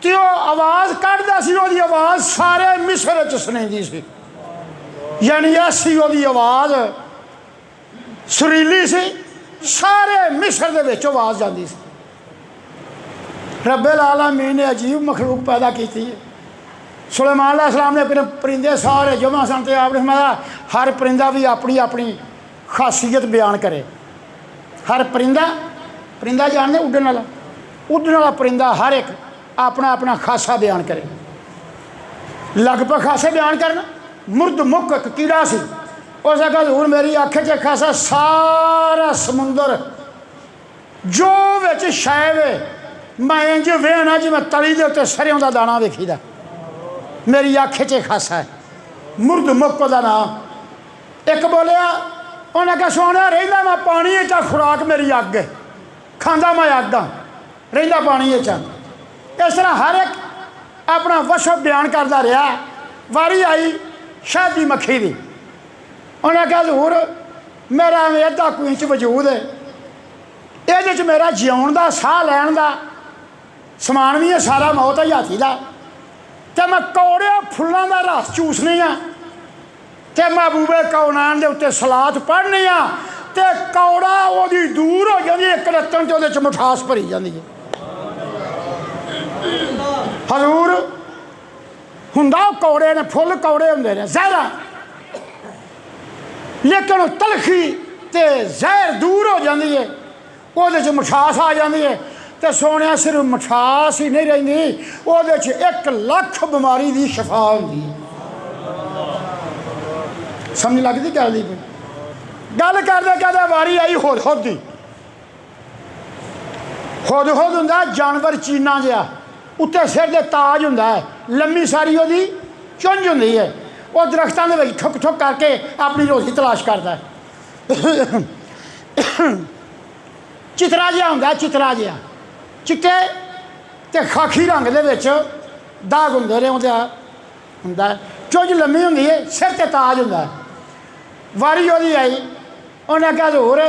तो वह आवाज़ कढ़दा सी, उहदी आवाज़ सारे मिस्र च सुनींदी सी, यानी ऐसी उहदी आवाज़ सुरीली सी, सारे मिस्र दे विच आवाज़ जांदी सी। रब्बुल आलमीन ने अजीब मखलूक पैदा की है। सुलेमान अलैहिस्सलाम ने अपने परिंदे सारे जमा सन, तो आपने फरमाया हर परिंदा भी अपनी अपनी खासियत बयान करे। हर परिंदा, परिंदा जानते उड्डण वाला परिंदा हर एक अपना अपना खासा बयान करे, लगभग खासे बयान करना। मुर्द मुख एक कीड़ा सी, उस आखा हजूर मेरी अख च खासा सारा समुंदर जो विच शै वे मैं इंज वेहना जिवें तली दे उत्ते सरेआं दा दाना वेखीदा, मेरी अख च खासा है। मुर्द मुख दा नाम। एक बोलिया उन्हें कहा सोने रहिंदा मैं पानी च, खुराक मेरी अग है, खांदा मैं अग हाँ, रहिंदा पानी च। इस तरह हर एक अपना वशब बयान करता रहा। वारी आई शहद की मक्खी की, उन्हें कहा हजूर मेरा अद्धा कुछ इंच वजूद है, ये मेरा जिउण का साह लैन का समान भी है, सारा मौत है हाथी का, तो मैं कौड़े फुलों का रस चूसनी हाँ, तो महबूबे कौनान के उत्ते सलात पढ़नी हाँ, तो कौड़ा वो दूर हो जाती, एक रत्न तो मिठास भरी जाती है। हजूर हुंदा कौड़े ने, फुल कौड़े होंदे ने, जहरा, लेकिन तलखी ते जहर दूर हो जाती है, वो मिठास आ जाती है। तो सोने सिर्फ मिठास ही नहीं रही, वो 1 लाख बीमारी की शफा होंदी है। समझ लगती गल दी? गल करते कहते वारी आई हुदहुद दी। हुदहुद हुंदा जानवर चीना जिहा, उत्ते सिर दे ताज हुंदा है, लम्मी सारी वो चुंझ हुंदी है, वो दरख्तों के ठुक ठुक करके अपनी रोटी तलाश करता है। चितरा जिहा हुंदा, चितरा जिहा चिट्टे ते खाखी रंग दे विच दाग हुंदे ने, उहदा हुंदा चुंझ लम्मी हुंदी है, सिर ते ताज हुंदा है। वारी ओहदी आई, उन्हें कहा हजूर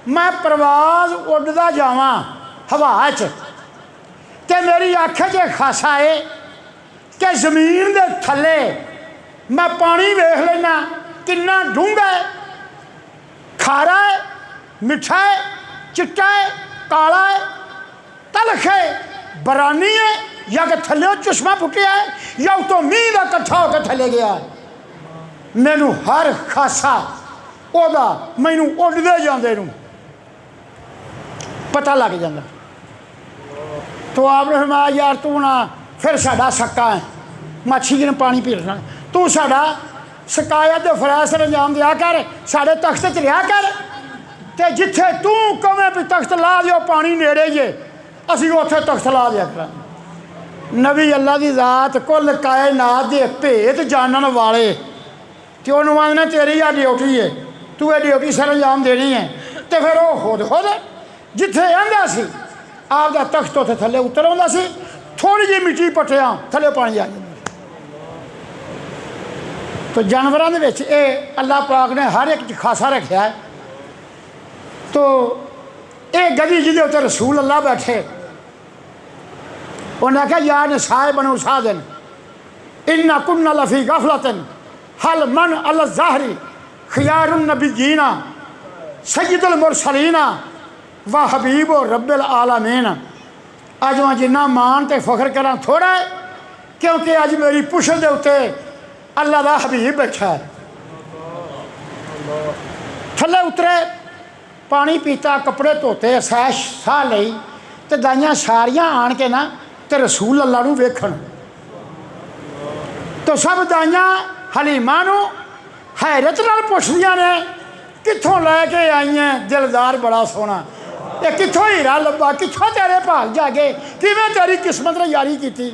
मैं परवाज उड्डदा जावां हवा च, ते मेरी अख च खासा है कि जमीन दे थल्ले मैं पानी वेख लेना कितना डूंगा है, खारा है, मिठा है, चिट्टा है, काला है, तलख है, बरानी है, या कि थल्ले चुश्मा फुटिया है, या उतो मीह का कट्ठा होकर थले गया है। मैनू हर खासा ओदा मैनू उड़दे जांदे नू पता लग जाता। तो आपने फरमाया यार तू ना फिर साडा सक्का है, मच्छी ने पानी पी लेना, तू साडा शिकायत दे फैसले अंजाम दिया कर, साडे तख्त च रहा कर, ते जिथे तू कवें भी तख्त ला दियो पानी नेड़े ही है, असीं उत्थे तख्त ला दिया कर। नबी अल्लाह की जात कुल कायनात दे भेत जानन वाले, ते उन्होंने आखना तेरी आ ड्यूटी है, तू ये ड्यूटी सर अंजाम देनी है। तो फिर वो खुद जिथे आंदा सी आपदा तख्त उत्थे थल्ले उतर आउंदा सी, थोड़ी जी मिट्टी पट्टिया थल्ले पानी आ जाता। तो जानवरों के विच ये अल्लाह पाक ने हर एक खासा रखा है। तो ये गधी जिहदे उत्ते रसूल अल्लाह बैठे, उन्हें आख्या या निसाए बनो सादन इन्ना कुन्ना लफी गफलतन हल मन अल ज़ाहरी खियारुन नबीयीना सय्यदुल मुरसलीना व हबीब रब्बिल आलमीन। अज मैं जिन्ना मान ते फख्र करा थोड़ा है, क्योंकि अज मेरी पुछल दे उत्ते अल्लाह दा हबीब बैठा है। थल्ले उतरे, पानी पीता, कपड़े धोते, सैश साह लई, ते दाइयां सारियां आन के ना ते रसूल अल्लाह नूं वेखण। तो सब दाइयां हलीमा नूं हैरत नाल पुछदियां ने कित्थों लैके आई हैं दिलदार बड़ा सोहना, ये कित्थों हीरा लब्भा, कित्थों तेरे भाग जागे, किवें तेरी किस्मत ने यारी की।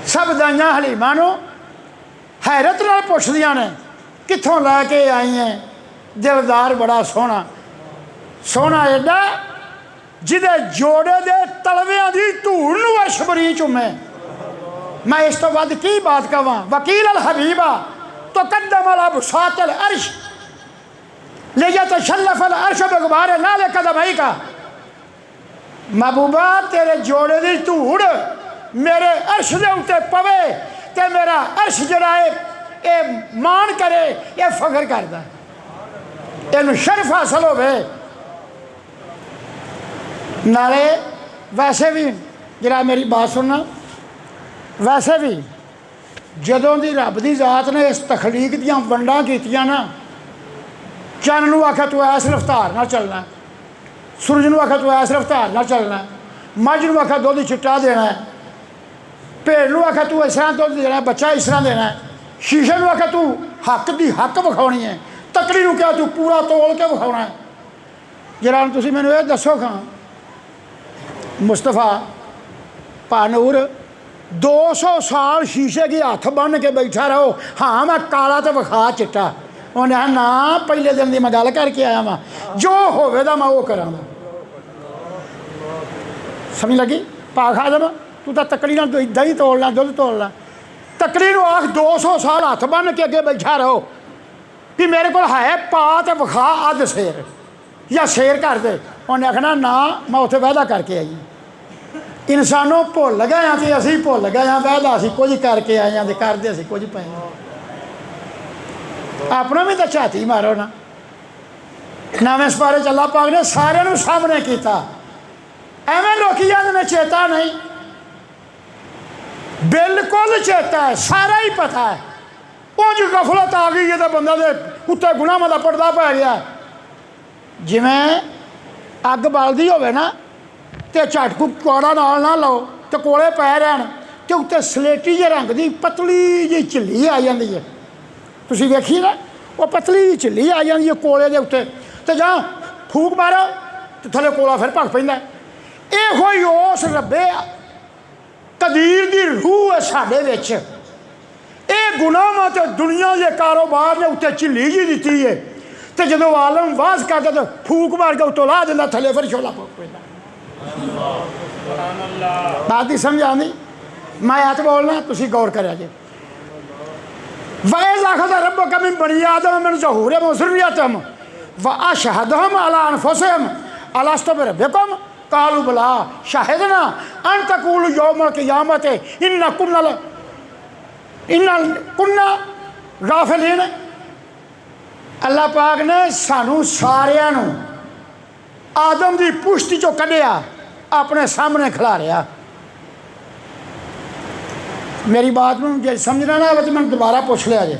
सब दाइयां हलीमा नूं हैरत नाल पुछदियां ने कित्थों लैके आई हैं दिलदार बड़ा सोहना, सोहना एडा जिदे जोड़े दे तलवियां दी धूड़ नूं अर्श बरी चुमे। मैं इस तो वध की बात कवां। वकील अल हबीबा तो कदम अल बुसातल अर्श ले जा तशल्लफ अल अर्श बगबार नाले कदमई का। महबूबा तेरे जोड़े दी धूड़ मेरे अर्श दे उत्ते पवे ते मेरा अर्श जड़ा है ये मान करे, ये फख्र करदा, इनू शर्फ हासिल होवे। नाले वैसे भी जरा मेरी बात सुनना, वैसे भी जदों दी रब दी जात ने इस तखलीक दियां वंडां कीतियां ना, चन्न नूं आख्या तू इस रफ्तार नाल चलना, सूरज नूं आख्या तू इस रफ्तार नाल चलना, मझ नूं आख्या दुध चिट्टा देना है, भेड़ नूं आख्या तू इस तरह दुध देना है, बच्चा इस तरह देना है, शीशे नूं आख्या तू हक दी हक विखाउणी है, तकड़ी नूं क्या तू पूरा तोल के विखाउणा है। जरा हुण तुसीं मैनूं इह दस्सो खां मुस्तफा पानूर 200 साल शीशे के हथ बन के बैठा रहो, हाँ मैं काला तो विखा चिट्टा। उन्हें ना पहले दिन की मैं गल करके आया वहाँ, जो होवेगा मैं वो करा। समझ लगी? पा खा देव तू तो तकड़ी ना दही तोड़ना, दुध तोड़ना, तकड़ी नूं आख 200 साल हथ बन के अगे बैठा रहो कि मेरे को है पा तो विखा अध शेर या शेर कर दे। उन्हें आखना ना मैं उत्थे वायदा करके आई। इंसानों भुल गए हाँ तो असी भुल गए हाँ, वायदा असी कुछ करके आए हैं तो करते असी कुछ पे। अपना भी तो झाती मारो ना। नवें सपारे अल्लाह पाक ने सारे सामने किया, एवं लोग ने चेता नहीं, बिल्कुल चेता है, सारा ही पता है। उंज गफलत आ गई है तो बंदा दे उत्ते गुनाह का पर्दा पै गया। जिमें अग बलदी होवे ना तो झटकू कौड़ा नाल ना लो तो कोले पै रहन तो उत्ते सलेटी जे रंग की पतली जी झिल्ली आ जाती है। तुसीं वेखी ना वो पतली जी झिल्ली आ जाती है कोले के उत्ते, तो जां फूक मारो तो थले कोला फिर भग पैंदा। इहो ही उस रब्बे कदीर की रूह है साडे विच। ये गुनाहां ते दुनिया के कारोबार ने उत्ते झिल्ली जी दी है, तो जो आलम वाज करता तो फूक मार के उत्तों ला देंदा, थले फिर छोला पक पैंदा। बात ही समझ आती? मैं आत बोलना, तुसीं गौर करिया जे। वैज़ अख़ज़ रब्बुका मिन बनी आदम मिन ज़ुहूरिहिम व ज़ुर्रिय्यतिहिम व अशहदहुम अला अनफुसिहिम अलस्तु बिरब्बिकुम क़ालू बला शहिदना अन तक़ूलू यौमल क़ियामति इन्ना कुन्ना इन्हां कुन्ना गाफिलीन अल्लाह पाक ने सानू सारियां नू आदम की पुश्त चो कढ़िया अपने सामने खिलारिया। मेरी बात में जे समझना ना तो मैं दोबारा पूछ लिया जे।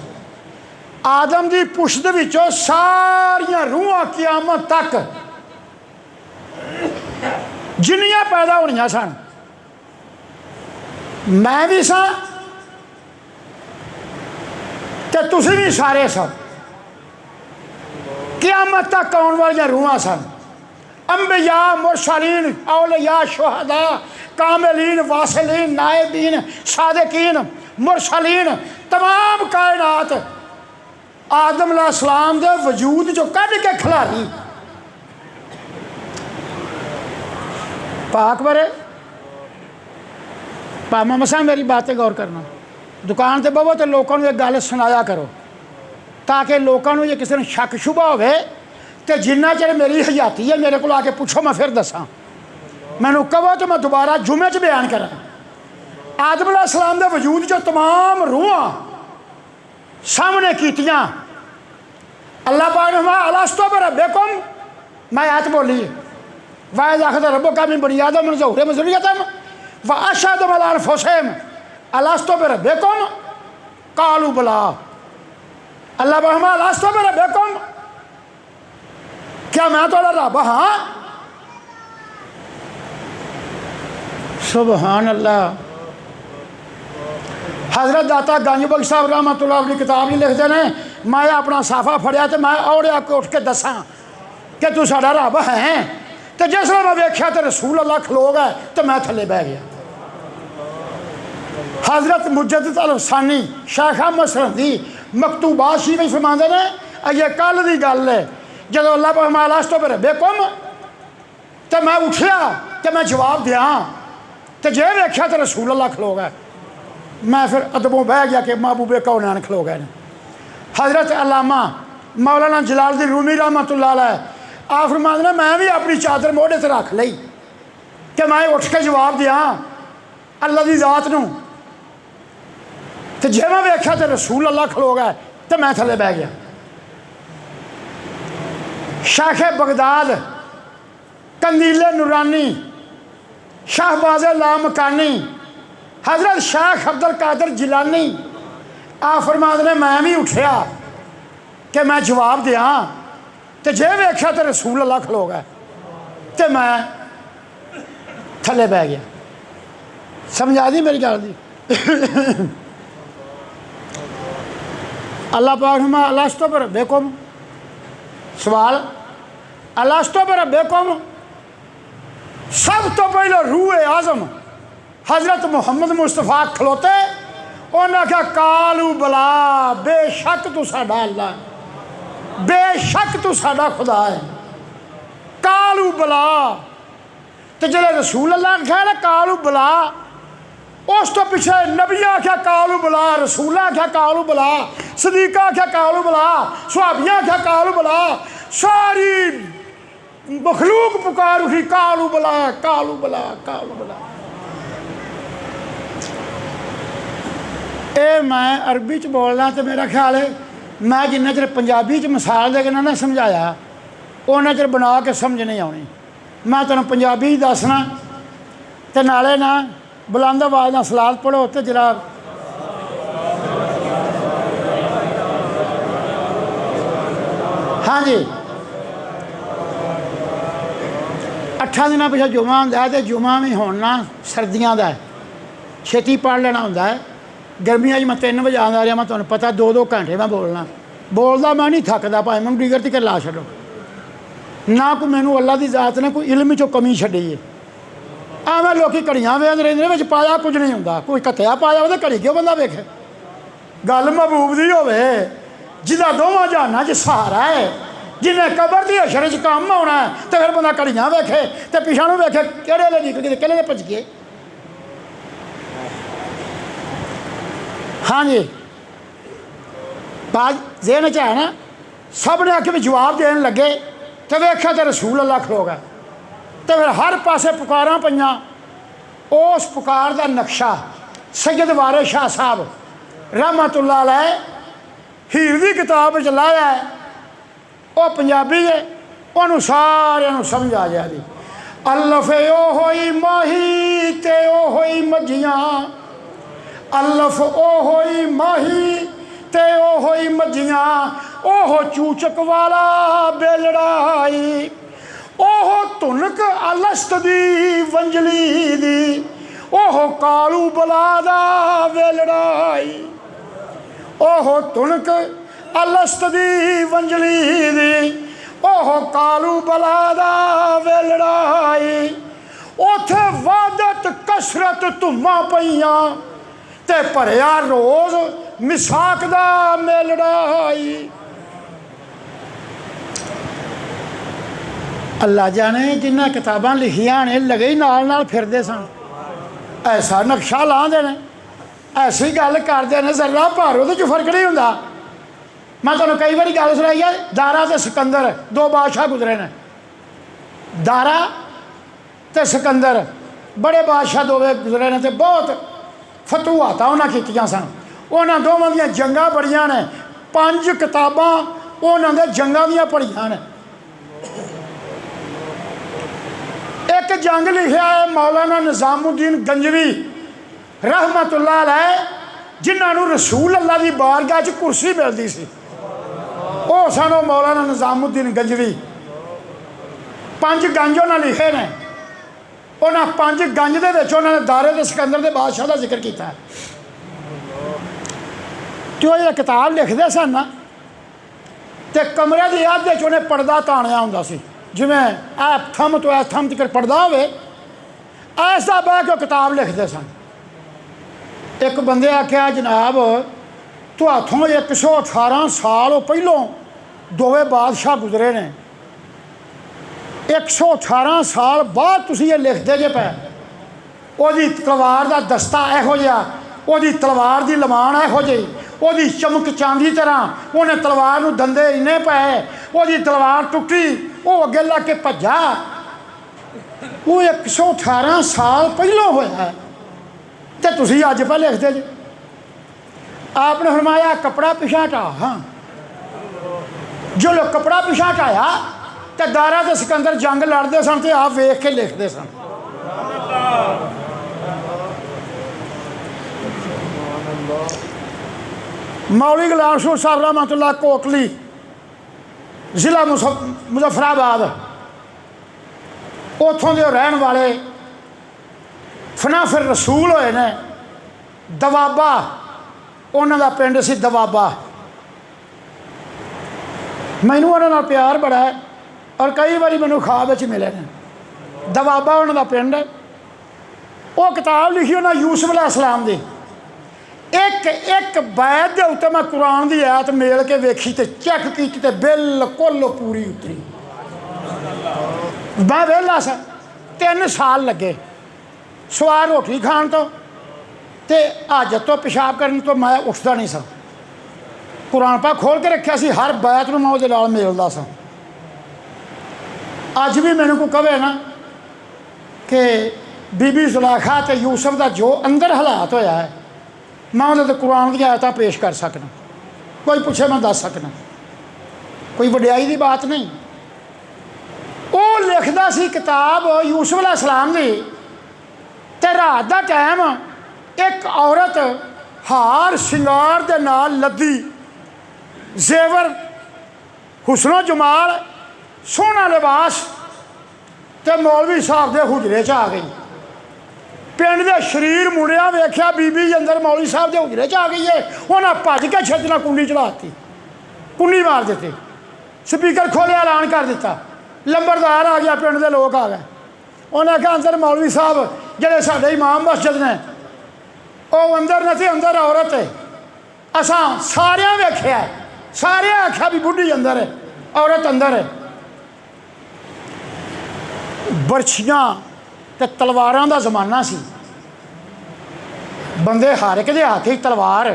आदम की पुश्त विचों सारिया रूहां क़यामत तक जिन्नियां पैदा होनियां सन, मैं भी सा ते तुसीं भी सारे सो। क़यामत तक आने वाली रूहां सन। अंबिया, मुरसलीन, औलिया, शुहदा, कामिलीन, वासिलीन, नायबीन, सादिकीन, मुरसलीन, तमाम कायनात आदम अलैहिस्सलाम दे वजूद जो कढ़ के खिलारी। पाक बरे पामा मसा मेरी बातें गौर करना। दुकान से बवो तो लोगों को एक गल सुनाया करो ताकि लोगों को जे किसी ने शक शुबा होवे तो जिन्ना चਿਰ मेरी हयाती है मेरे को आके पूछो मैं फिर दसा। मैनू कहो तो मैं दोबारा जुमे च बयान करा। आदम अलैहिस्सलाम दे वजूद जो तमाम रूहां सामने कीतियां अल्लाह पाक ने अलस्तु बिरब्बिकुम, मैं आयत बोली वाहिद अखद रब्बुका मिन बनी आदम मिन ज़ुहूरिहिम ज़ुर्रिय्यतहुम व अशहदुहुम अला अनफुसिहिम अलस्तु बिरब्बिकुम क़ालू बला। अल्लाह पाक अलस्तु बिरब्बिकुम, क्या मैं थोड़ा रब हाँ? सुबहान अल्लाह। हज़रत दाता गंज बख्श साहब रहमतुल्लाह अपनी किताब ही लिखते हैं, मैं अपना साफा फड़िया तो मैं औड़िया को उठ के दसा कि तू साडा रब है। तो जिसले मैं वेख्या तो रसूल अल्लाह खलो गए तो मैं थले बह गया। हज़रत मुजद्दिद अल हसानी शेख अहमद सरहंदी मकतूबात शी में फरमाते हैं, ये कल की गल है जो अल्लाह पाक अलस्तु बिरब्बिकुम तो मैं उठिया तो मैं जवाब दिया तो जे वेख्या तो रसूल अल्लाह खलो गए। मैं फिर अदबों बह गया कि महबूबे कौनान खलो गए। हज़रत अल्लामा मौलाना जलालुद्दीन रूमी रहमतुल्लाह अलैह आप फरमाते हैं मैं भी अपनी चादर मोढ़े से रख ली कि मैं उठ के जवाब दिया अल्लाह की ज़ात नूं। तो जे मैं वेख्या तो रसूल अल्लाह खलो गए तो मैं थले बह गया। शेख बगदाद कंदीले नूरानी शाहबाज लामकानी हज़रत शेख अब्दुल कादिर जिलानी आप फरमाते ने मैं भी उठिया कि मैं जवाब दिया तो जे वेख्या तो रसूल अल्लाह खलो गए तो मैं थले बह गया। समझ आ दी मेरी गल दी? अल्लाह पाक ने अलस्तु बिरब्बिकुम सवाल अलस्तु बिरब्बिकुम सब तो पहले रूए आज़म हज़रत मुहम्मद मुस्तफ़ा खलोते उन्हें आख्या कालू बला बेशक तू साडा अल्लाह बेशक तू साडा खुदा है। कालू बला तो जल्द रसूल अल्लाह आख्या ना कालू बला उस तो पिछे नबिया आख्या कालू बला रसूला आख्या कालू बला सदीका आख्या कालू बला सुहाबिया आख्या कालू बला सारी मखलूक पुकार उठी कालू बला कालू बला कालू बला। ए मैं अरबी च बोलना तो मेरा ख्याल है मैं जिन्ना चਿਰ पंजाबी च मिसाल दे के ना समझाया उन्ना चਿਰ बना के समझ नहीं आनी। मैं तुहानूं पंजाबी दसना तो नाले ना बुलंद आवाज़ नाल सलात पढ़ो तो जरा हाँ जी 8 दिन पिछले जुमा होंदा है तो जुमा भी होना सर्दियों का छेती पढ़ लेना होंदा है। गर्मियां मैं 3 बजे आंदा रहा मैं तुहानूं पता 2-2 घंटे मैं बोलदा मैं नहीं थकदा भावें मैं डिगर तक ला छड्डो ना कोई मैनू अल्लाह की ज़ात ने कोई इल्म चो कमी छड्डी है। एवं लोग घड़ियां वेखदे रहिंदे ने पाया कुछ नहीं होंदा कोई कत्या पाया हो घड़ी क्यों बंदा वेखे। गल महबूब दी होवे जिहदा दोवां जहानां च सहारा है जिन्हें कबर की हशर च कम आना है तो फिर बंदा घड़ियां वेखे तो पिछा नूं वेखे किहड़े ले निकल गए किहड़े भज गए। हाँ जी बात जेहन च है ना सब ने आके भी जवाब देन लगे तो वेख्या तो रसूल अल्लाह खलो गए तो फिर हर पासे पुकारां पईयां। उस पुकार का नक्शा सैयद वारिस शाह साहब रहमतुल्लाह अलैह हीर की किताब च लाया है, वह पंजाबी है, उन्होंने सारिਆਂ समझ आ गया जी। अल्लफ ओ होई माही ते ओ होई मज्जियां, अल्लफ ओ होई माही ते ओ होई मज्जियां, ओह चूचक वाला बेलड़ाई, ओह तुनक अलस्त दी वंजली दी, ओह कालू बला दा वेलड़ाई, ओह तुनक अलस्त दी वंजली दी, ओह कालू बला दा वेलड़ाई, उथे वादत कसरत धुम्मा पईयां ते भरिया रोज मिसाक दा मेलड़ाई। अल्लाह जाने जिन्हें किताबां लिखियां ने लगे ही नाल नाल फिरदे सन, ऐसा नक्शा लांदे ने, ऐसी गल करदे ने, जरा भार उहदे च फर्क नहीं हुंदा। मैं तुहानूं कई बारी गल सुनाई है, दारा ते सिकंदर दो बादशाह गुजरे ने, दारा ते सिकंदर बड़े बादशाह दोवे गुजरे ने, ते बहुत फतूहात उन्हें कीतियां सन। उन्होंने दोवां दियां जंगां बड़ियां ने, 5 किताबां उन्होंने दे जंगां दियां पढ़ियां ने। एक जंग लिखिया है मौलाना निज़ामुद्दीन गंजवी रहमतुल्लाह अलैह, जिन्होंने रसूल अल्लाह की बारगाह च कुर्सी मिलती सी, वो सन मौलाना निज़ामुद्दीन गंजवी। 5 गंज उन्हें लिखे ने, उन्हें 5 गंज दे विच उन्होंने दारे ते सिकंदर के बादशाह का जिक्र किया। जो ये किताब लिखते सन ना, तो कमरे की अद्ध च उन्हें पर्दा ताणिया हुंदा सी, जिवें ए थम तो ए थम तक पढ़दा होवे, ऐसा बह के किताब लिखते सन। एक बंदे आख्या जनाब तुहाथों 118 साल पहलों दोवे बादशाह गुजरे ने, 118 साल बाद तुसीं ये लिखते जे पे, ओदी तलवार का दस्ता इहो जिहा, ओदी तलवार की लमाण इहो जी, ओदी चमक चांदी तरह, उन्हें तलवार नूं दंदे इन्ने पए, ओदी तलवार टुटी, वो अगे लग के भज्जा। वो 118 साल पहलों होया है, तो तुसीं अज पे लिखते जी। आपने फरमाया कपड़ा पिछा हटा। हाँ, जो लोग कपड़ा पिछा हटाया तो दारा ते सिकंदर जंग लड़ते सन, तो आप वेख के लिखते सन। मौलवी गुलाम रसूल साहब रहमतुल्लाह कोटली जिला मुजफ्फराबाद, उतों के रहन वाले फनाफिर रसूल होए ने। दवाबा उन्हों का पिंड सी दवाबा। मैनू उन्होंने प्यार बड़ा है और कई बार मैनू ख्वाब मिले ने। दवाबा उन्होंने पिंड, वो किताब लिखी उन्हें यूसुफ अलैहिस्सलाम की। एक एक बैत के उत्ते मैं कुरान की आयत मेल के वेखी तो चेक की तो बिल्कुल पूरी उतरी। मैं वेला सा, 3 साल लगे सवार रोटी खाण तो हाजत तो पेशाब करने तो मैं उठता नहीं सा। कुरान पाक खोल के रखा सी, हर बैत में मैं उसदे नाल मिलदा सा। अज भी मैनू कोई कहे ना कि बीबी जुलेखा ते यूसुफ का जो अंदर हालात होया है, मैं उन्हें कुरान की आयतां पेश कर सकना, कोई पूछे मैं दस सकना, कोई वड्याई की बात नहीं। वो लिखदा सी किताब यूसुफ अलैहिस्सलाम दी, ते रात का टाइम एक औरत हार शिंगार दे नाल लद्दी, जेवर हुस्नो जमाल सोहना लिबास, ते मौलवी साहब के हुजरे च आ गई। पिंड के शरीर मुड़िया वेख्या बीबी अंदर मौलवी साहब के हुजरे च आ गई है। उन्हें भज के छेती कुंडी चढ़ाती, कुंडी मार दी, स्पीकर खोलिया ऐलान कर दिता, लंबरदार आ गया, पिंड के लोग आ गए। उन्हें आख्या अंदर मौलवी साहब जेडे साडे इमाम मस्जिद ने वो अंदर नहीं, अंदर औरत है। असा सारिया वेख्या, सारे आख्या भी बुढ़ी अंदर है, औरत अंदर है। बरछियां ते तलवारां दा जमाना सी, बंदे हर एक दे हाथ ही तलवार।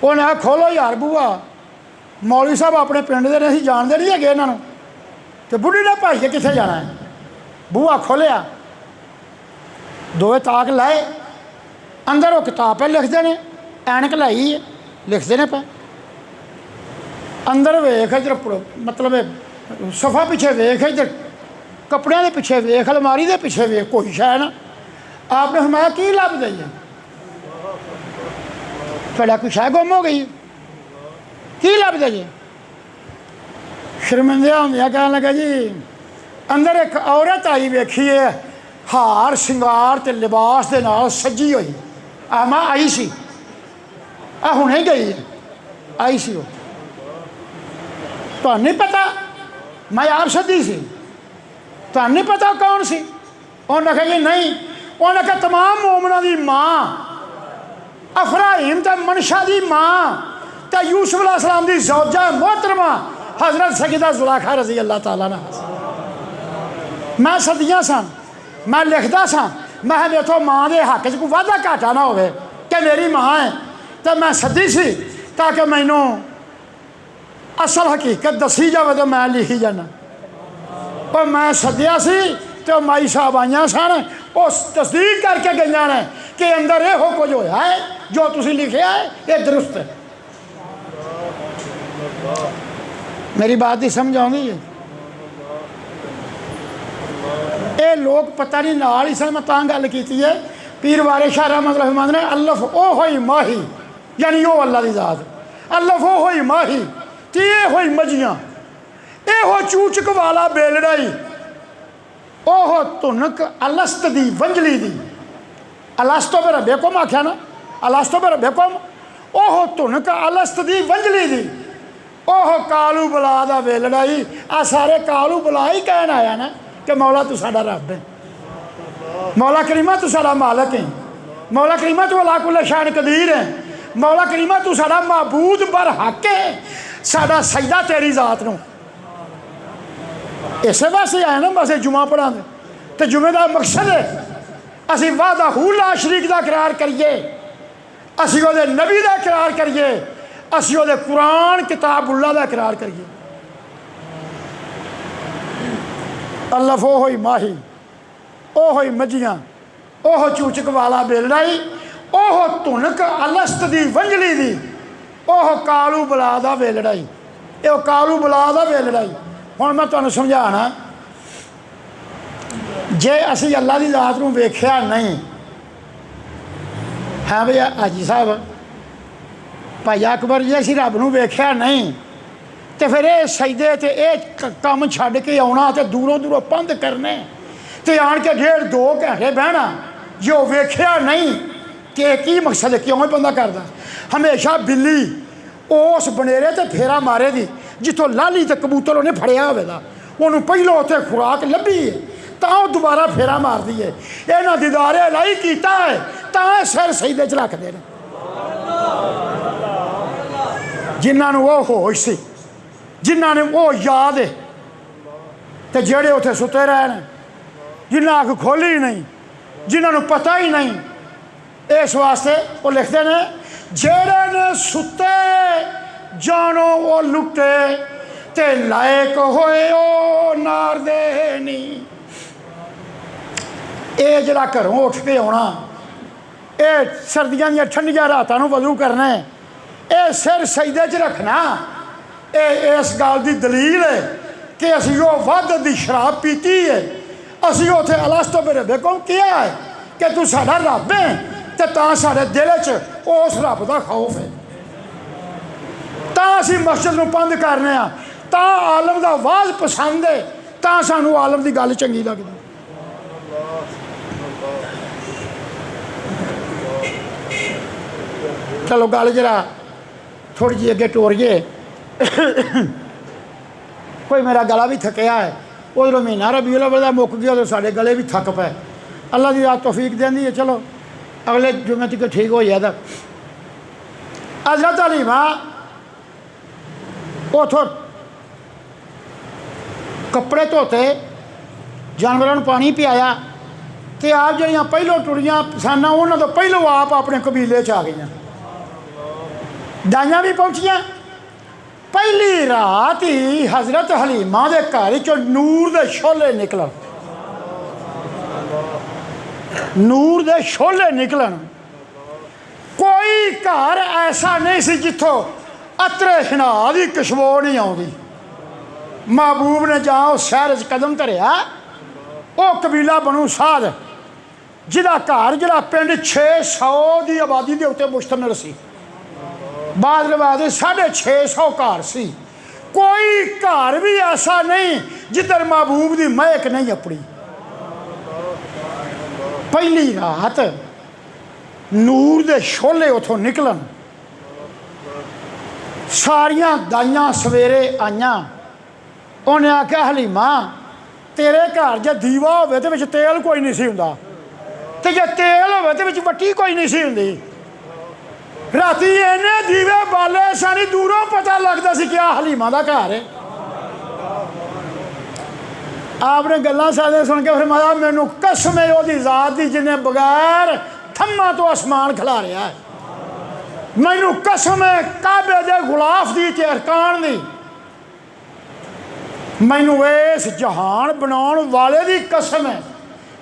उन्हें आख्या खोलो यार बूआ, मौलवी साहब अपने पिंड दे नहीं जानते नहीं है इन्हों, तो बुढ़ी ने भाई के कितने जाना है। बूआ खोलिया, दोवे ताक लाए, अंदर वो किताब पे लिखते हैं, ਐਨਕ ਲਾਈ है, लिखते ने पे अंदर वेख इधर, मतलब सफ़ा पिछे वेख इधर, कपड़िया के पिछे वेख, अलमारी के पिछे वेख, कोई शै ना। आपने फरमाया की लभ गई है, थोड़ा कोई शै गुम हो गई, की लभ गई? शर्मिंदा होंदिया कहन लगा जी अंदर एक औरत आई वेखी है, हार श्रृंगार ते लिबास के नाल सजी हुई। आमा आई सी, आ हुणे गई है, आई सी। वो तुहानू नहीं पता मैं आप सदी सी, तुहानू नहीं पता कौन सी? उन्हें कहा जी नहीं। उन्हें कहा तमाम मोमना की माँ, अफराहीम ते मनशा की माँ ते यूसुफ अलैहिस्सलाम की ज़ौजा मोहतरमा हज़रत सैयदा ज़ुलेखा रज़ी अल्लाह तआला अन्हा। मैं सदियाँ सन, मैं लिखता सा, मैं मेरे तो माँ के हक च कोई वाधा घाटा ना हो कि मेरी माँ है, तो मैं सदी सी ताकि मैनू असल हकीकत दसी जाए तो मैं लिखी जाना। और मैं सद्या सी तो माई साहब आईया सन, उस तस्दीक करके गई ने कि अंदर यो कुछ होया है जो तुसी लिखिया है ये दुरुस्त है। मेरी बात की समझ आती है? ये लोग पता नहीं नाल ही सन, मैं तां गल कीती है। पीर वारे शाह रहमत रहमान ने अल्लफ ओ होई माही, यानी वो अल्लाह की ज़ात, अल्लफ ओ होई माही ते ये होई मजियाँ, ये हो चूचक वाला बेलड़ाई, ओ हो धुनक अलस्त दी वंजली दी। अलस्तो पे रबेकुम आख्या ना, अलस्तो पे रबेकुम, ओ हो धुनक अलस्त दी वंजली दी, ओ हो कालू बला दा बेलड़ाई। आ सारे कालू बला ही कहन आया ना कि मौला तू साडा रब है, मौला करीमा तू साडा मालक है, मौला करीमा तू अला कुल शान कदीर है, मौला करीमा तू साडा महबूद बर हक है, साडा सजदा तेरी ज़ात नूं। इस वास्ते आए ना बस जुमा पढ़ा तो जुमे का मकसद है असी वादा हू ला शरीक का करार करिए, असी वो नबी का करार करिए, असी वो कुरान किताबुल्लाह का करार करिए। अल्लफ ओ होई माही, ओ होई मजियाँ, ओ हो चूचक वाला बेलड़ाई, ओ हो धुनक अलस्त दी वंजली दी, ओ हो कालू बला दा बेलड़ाई। ये कालू बला दा बेलड़ाई। हुण मैं तुहानूं समझाना, जे असी अल्लाह की ज़ात नूं वेख्या नहीं, हाँ भैया हाजी साहब भाई अकबर जी असी रब नूं वेख्या नहीं तो फिर ये सजदे ते ये काम छड्ड के आउणा ते दूरों दूरों पंध करने ते आण के 1.5-2 घंटे बहना, जो वेख्या नहीं कि की मकसद है, क्यों बंदा करदा? हमेशा बिल्ली उस बनेरे ते फेरा मारे दी जिथों लाली ते कबूतर उन्हें फड़िया होवेगा, उन्होंने पहलों उत्थे खुराक लभी है तो दोबारा फेरा मार दी है। इन्हां दीदारे इलाही कीता है तो सिर सजदे च रखते हैं। जिन्होंने वो होश सी, जिन्होंने वो याद है, तो जेड़े उत्थे सुते रहन, जिन्हें अख खोली नहीं, जिन्होंने पता ही नहीं, इस वास्ते वो लिखते हैं जेड़े ने सुते जानो वो लुटे ते लायक होए ओ नार देनी। ये जरा घरों उठ के आना, ये सर्दियों दी ठंडिया रातों नूं वज़ू करना, ये सिर सजदे च रखना, ये इस गल की दलील है कि असी वो वध दी शराब पीती है, असी उत्थे अलस्तो पे रब्बकुम किया है कि तू साडा रब है, तो साडे दिल च उस रब का खौफ है, तो असी मस्जिद नूं बंद करने, तो आलम का वाज पसंद है, तो सानू आलम की गल चंगी लगदी। चलो गल जरा थोड़ी जी अगे टोरिए। कोई मेरा गला भी थकिया है, उधरों महीना रबीउल अव्वल दा मुक गया तो साढ़े गले भी थक पाए। अल्लाह की रात तौफीक देंदी है, चलो अगले जुमे तक ठीक हो जाए। हज़रत हलीमा उथों कपड़े धोते, जानवरों को पानी पियाया, तो आप जड़ियाँ पहलों टुरियाँ सन उन्होंने तो पहलों आप अपने कबीले च आ गई। दाइयाँ भी पहुँचियाँ। पहली रात ही हज़रत हलीमा के घर चो नूर के शोले निकलन, नूर के शोले निकलन, कोई कोई घर ऐसा नहीं सी जिथों अतरे हिना की खुशबू नहीं आती। महबूब ने जहाँ उस शहर कदम धरिया, वो कबीला बनू साध जिहदा घर जिहड़ा पिंड 600 की आबादी के उत्ते मुश्तमिल सी। बाद रिवाज 650 घर सी। कोई घर भी ऐसा नहीं जिधर महबूब की महक नहीं अपनी। पहली रात नूर दे शोले उथों निकलन, सारिया दाइयां सवेरे आईयां। उन्हें आख्या हलीमा तेरे घर जो दीवा होवे ते विच तेल कोई नहीं सी हुंदा, ते जे तेल होवे ते विच वट्टी कोई नहीं सी हुंदी। राती इन्ने दीवे बाले सानी दूरों पता लगता सी क्या हलीमा का घर है। आपने गल्लां सारियां सुन के फरमाया मैनू कसम है ओहदी जात दी जिन्हें बगैर थम्मा तो आसमान खिलारिया है। मैनू कसम है काबे दे गुलाफ दी ते अरकान दी। मैनू इस जहान बनाउण वाले दी कसम है,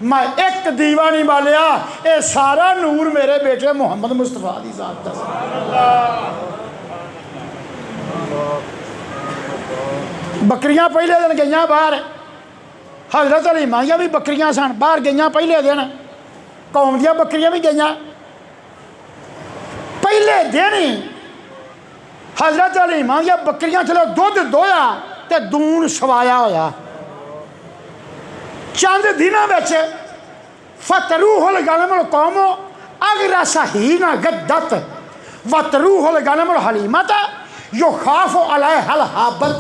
मैं एक दीवा नहीं बालिया, ये सारा नूर मेरे बेटे मुहम्मद मुस्तफा दी जात दा। बकरियां पहले दिन गईयां बाहर, हजरत हलीमा भी बकरियां सन बाहर गईयां पहले दिन, कौम दियां बकरियां भी गईयां। पहले दिन ही हजरत हलीमा दी बकरियां चलो दुध दोया ते दून सवाया होया। चंद दिनों में फतरूहुल गनमुल कौमो अगरसा ही ना गद्दत वतरूहुल गनमुल हलीमत युखाफु अलैहल हाबत।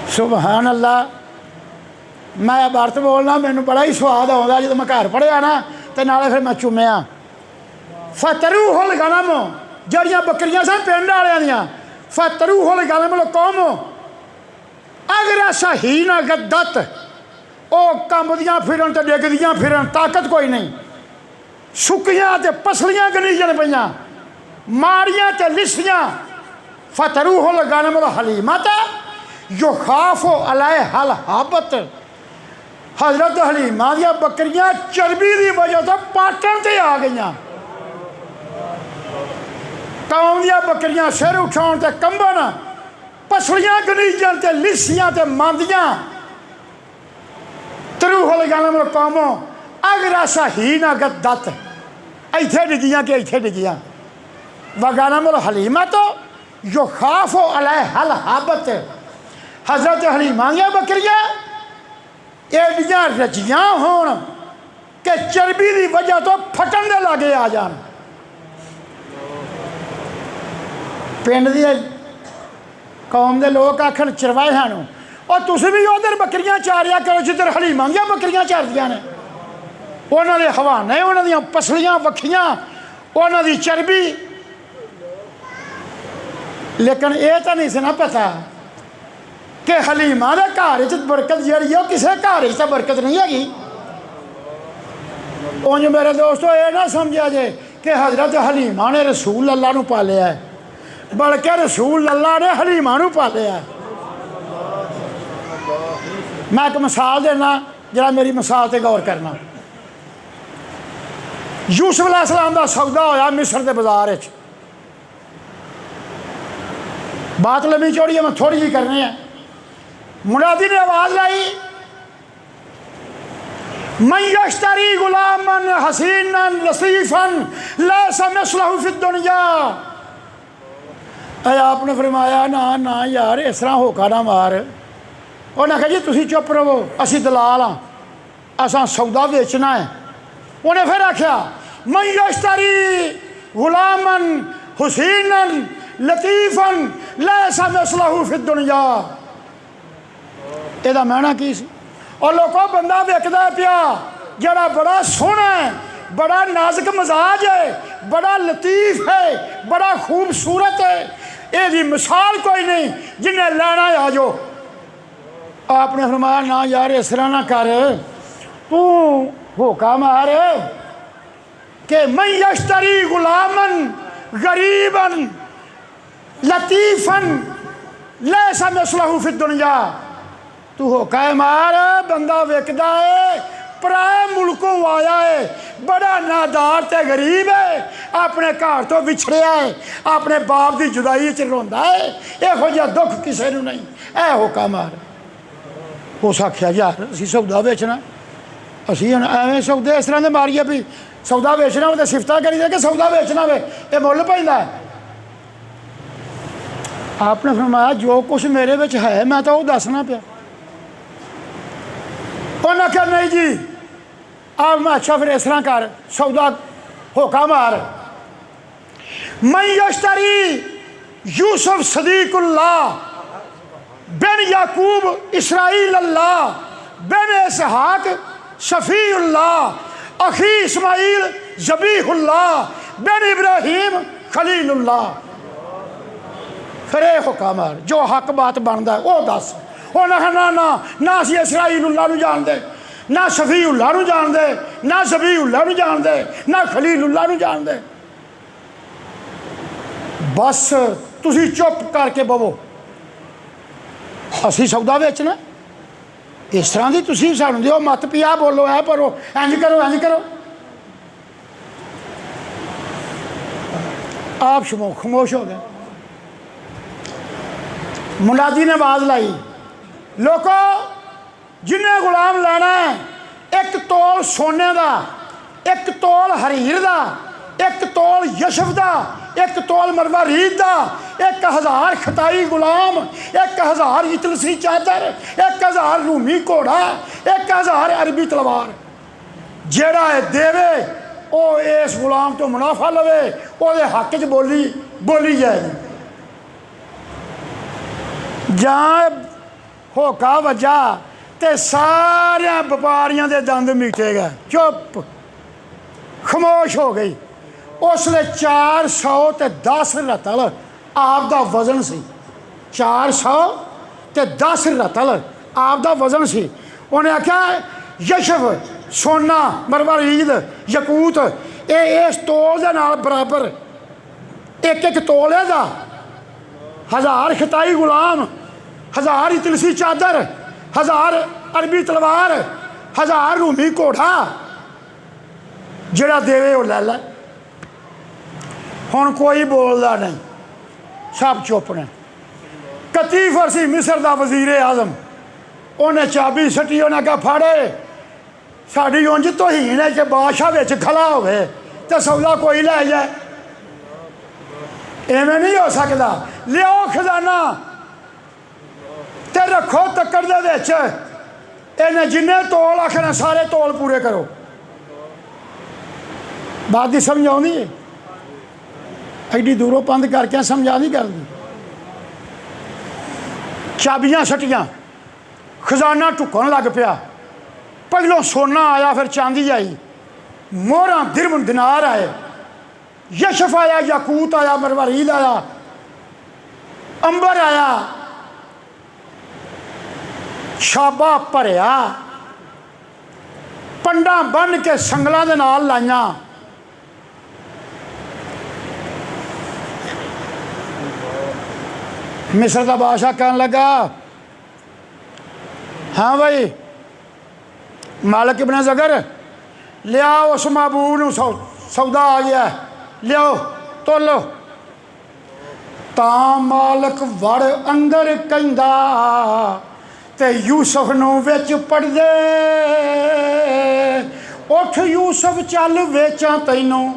सुबहान अल्लाह। मैं इबारत बोलना मैनू बड़ा ही स्वाद आता जो मैं घर पढ़िया ना तो नाले फिर मैं चुम्या। फतरूहुल गनम जड़ियाँ बकरियां सन पिंड वालियां दियां, फतरूहुल गनमुल कौमो अगरसा ही ना गद्दत, वो कंबदियां फिरन तो डिगदियां फिरन, ताकत कोई नहीं। सुक्कियां ते पसलियां गनीजन पईयां, माड़ियां ते लिसियां। फतरूहुल गनमुल हलीमत युखाफु अलैहल हाबत। हजरत हलीमा दी बकरियां चर्बी की वजह तो पाटन से आ गई। कौम दी बकरियां सिर उठाउण ते कंबन, पसलियां गनीजन ते लिसियां ते मांदियां। तरूहुल गनमुल कौमो अगरसा ही ना गद्दत, इत्थे डिगियां कि इत्थे डिगियां। वगनमुल हलीमत युखाफु अलैहल हाबत। हजरत हलीमा दी बकरियां एडियां रजियां होण कि चर्बी की वजह तो फटन दे लागे आ जान। पिंड दी कौम के लोग आखन चरवाहियां नूं और तुसीं भी उधर बकरियां चारिया करो जिधर हलीमा दी बकरियां चारदियां ने। उन्हां दे हवाने, उन्हां दियां पसलियां वखियां, उन्हां दी चर्बी। लेकिन ये तो नहीं सी ना पता कि हलीमा के घर च बरकत जी है किसी घर तो बरकत नहीं हैगी। उंज मेरे दोस्तों ये ना समझा जे कि हजरत हलीमा ने रसूल अल्लाह नूं पालिया है, बल्कि रसूल अल्लाह ने हलीमा नूं पालिया है। मैं एक मिसाल देना, जरा मेरी मिसाल से गौर करना। यूसुफ अलैहिस्सलाम का सौदा होया मिस्र के बाजार। बात लम्बी चौड़ी है, मैं थोड़ी जी करनी है। मुनादी ने आवाज लाई, मन यश्तरी गुलामन हसीनन लसीफन लैसा मिसलहु फिद दुनिया। आपने फरमाया ना ना यार इस तरह होका ना मार। उन्हें आखिया जी तुसी चुप रहो, असी दलाल हाँ, असा सौदा बेचना है। उन्हें फिर आख्या मन यश्तरी गुलामन हुसैनन लतीफन लैसा मिसलहु फिद दुनिया। ਇਹਦਾ मायना की सी? और लोगों बंदा विकदा पिया जरा बड़ा सोहना है, बड़ा नाजुक मजाज है, बड़ा लतीफ है, बड़ा खूबसूरत है, यही मिसाल कोई नहीं जिन्हें लेना आ जाओ। आपने फरमाया ना यार इस तरह ना कर, तू होका मार कि मैं यश्तरी गुलामन गरीबन लतीफन लैसा मिसलहु फिद दुनिया। तू होका मार, बंदा विकदा है पराए मुल्कों आया है, बड़ा नादार ते गरीब है, अपने घर तो विछड़िया है, अपने बाप की जुदाई च रोंदा है, इहो जिहा दुख किसी नूं नहीं। ऐ होका मार। उस आख्या यार असीं सौदा बेचना, असीं हुण एवें सौदे इस तरह दे मारीए भी सौदा बेचना हो तो सिफतां करी दे कि सौदा बेचना वे ये मुल पैंदा है। आपने फरमाया जो कुछ मेरे विच है मैं तो वो दसना पिया। उन्हें आख्या नहीं जी आप मैं अच्छा फिर इस तरह कर सौदा होका मार। मैं यश्तरी यूसुफ सदीकुल्लाह बिन याकूब इसराइल अल्लाह बिन इसहाक शफीउल्लाह अखी इस्माइल ज़बीहुल्लाह बिन इब्राहिम खलीलुल्लाह। फिर ये हुक्म मार जो हक बात बनता है वह दस। उन्हें ना ना ना असी इसराइलुल्लाह नूं जानदे, ना शफीउल्लाह नूं जानदे, ना ज़बीहुल्लाह नूं जानदे, ना खलीलुल्लाह नूं जानदे। बस तुसी चुप करके बवो, असी सौदा बेचना इस तरह की तुसी सानूं दिओ मत पिया बोलो ऐ भरो इंज करो इंज करो। आप खामोश हो गए। मुनादी ने आवाज़ लाई, लोगों जिन्हें गुलाम लेना है एक तोल सोने का, एक तोल हरीर का, एक तोल यशफ का, एक तोल मरवारीद का, 1000 खताई गुलाम, 1000 इतलसी चादर, 1000 रूमी घोड़ा, 1000 अरबी तलवार। जेड़ा देवे वो इस गुलाम तो मुनाफा लवे, वो हक च बोली जाएगी। जां होका वजा तो सारे व्यापारियों के दंद मीटे गए। चुप खामोश हो गई। उसने 410 रतल आपका वजन सी, 410 रतल आपका वजन सी। उन्हें आख्या यशफ सोना मरवारीद यकूत ये इस तोल के नाल बराबर, एक तोले का 1000 खताई गुलाम, 1000 इतलसी चादर, 1000 अरबी तलवार, 1000 रूमी घोड़ा, जेड़ा देवे वो लै लै। हुण कोई बोलता नहीं, सब चुप ने। कतीफर सी मिस्र का वजीर आजम, उन्हें चाबी सटी, उन्हें कहा फाड़े साड़ी उंज तोहीन है कि बादशाह विच खला होवे ते सौदा कोई लै जाए। इवें नहीं हो सकता। लियाओ खजाना ते रखो तक्कड़ दे विच, इन्हें जिन्ने तोल आखने सारे तोल पूरे करो। बात की समझ आउंदी है? एडी दूरों बंद करके समझा नहीं करती। चाबियां सटियां, खजाना ढुकन लग पिया। पहलों सोना आया, फिर चांदी आई, मोहरा दिरम दिनार आए, यशफ आया, याकूत आया, मरवारीद आया, अंबर आया, शाबा भरिया, पंडा बन के संगलों के नाल लाइया। मिस्र का बादशाह कहन लगा, हाँ भाई मालिक इब्न ज़गर लिया उस महबूब सौदा आ गया, लियाओ तोलो। तां मालिक वड़ अंदर कहंदा ते यूसुफ नूं विच पढ़दे, उठ यूसुफ चल वेचां तैनूं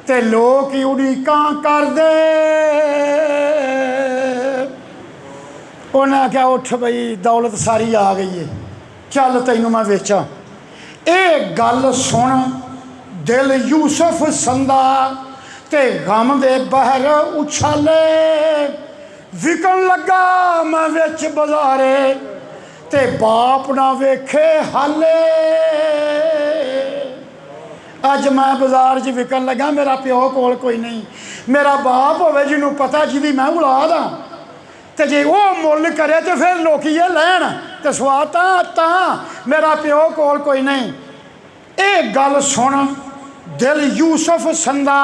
ते लोक उड़ीकां करदे। उन्हें आख्या उठ बई दौलत सारी आ गई है, चल तैनूं मैं वेचां। ये गल सुन दिल यूसुफ संदा ते गम दे बहर उछाले, विकन लगा मैं विच बाजारे ते बाप ना वेखे हाले। अज मैं बाजार च विकन लगा, मेरा प्यो कोल कोई नहीं, मेरा बाप होवे जिन्हों पता जिहदी मैं औलाद हाँ, तो जे वो मुल करे तो फिर लोग ये लैन तो स्वाद तां मेरा प्यो कोल कोई नहीं। ये गल सुन दिल यूसुफ संदा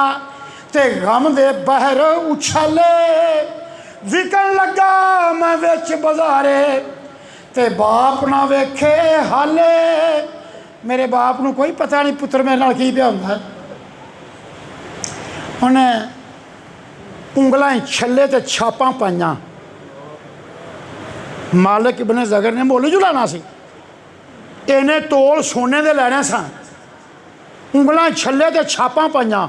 ते गम दे बहर उछाले, विकन लगा मैं विच बाजारे ते बाप ना वेखे हाले। मेरे बाप नूं कोई पता नहीं पुत्र मेरे नाल की पिया हुंदा। उन्हें उंगलां छल्ले ते छापां पाइयां। मालिक इब्न ज़गर ने मुੱਲ जुलाना सी, इन्हें तोल सोने दे लैने सन। उंगलां छल्ले ते छापां पाइयां,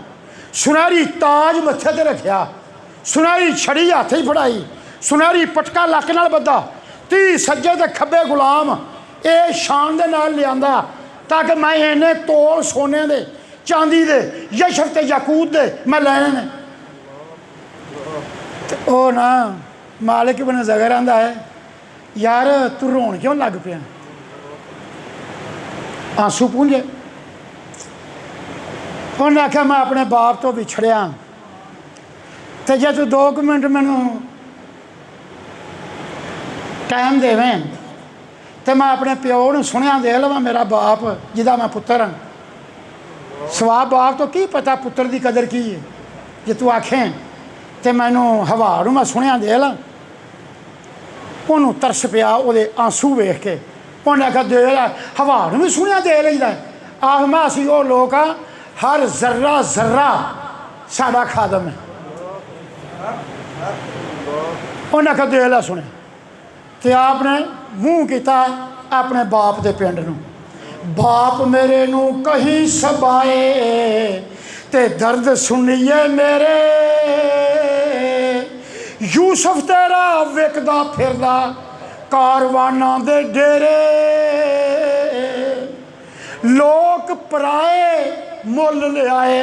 सुनहरी ताज मत्थे ते रखिया, सुनहरी छड़ी हत्थ ही फड़ाई, सुनहरी पटका लक नाल बद्धा, 30 सज्जे ते खब्बे गुलाम ये शान दे नाल लियांदा ताकि मैं इन्हें तोल सोने दे, चांदी दे, यशर ते याकूत दे मैं लैने ने। ओ ना मालिक इब्न ज़गर आंदा है, यार तू रोन क्यों लग पिया? आंसू पूंजे। उन्हें आख्या मैं अपने बाप तो विछड़िया, तो जे तू 2 मिनट मैनू टाइम देवें तो मैं अपने प्यो नूं सुनिया दे लवां, मेरा बाप जिदा मैं पुत्र हाँ। सवा बाप तो की पता पुत्र की कदर की है। जे तू आखें तो मैनू हवा नूं मैं सुनिया दे ला। उन्होंने तरस पिया वो आंसू वेख के। उन्हें आख्या दे ला, हवा नूं भी सुनिया दे लईदा। आख मैं असीं वो लोग हाँ हर जर्रा जर्रा साडा खादम है। उन्हें आख्या दे ला सुने। तो आपने मूँह किया अपने बाप के पिंड नूं, बाप मेरे नूं कहीं सबाए ते दर्द सुनिए मेरे, यूसुफ तेरा विकदा फिरदा कारवाना दे डेरे, लोग पराए मुल लियाए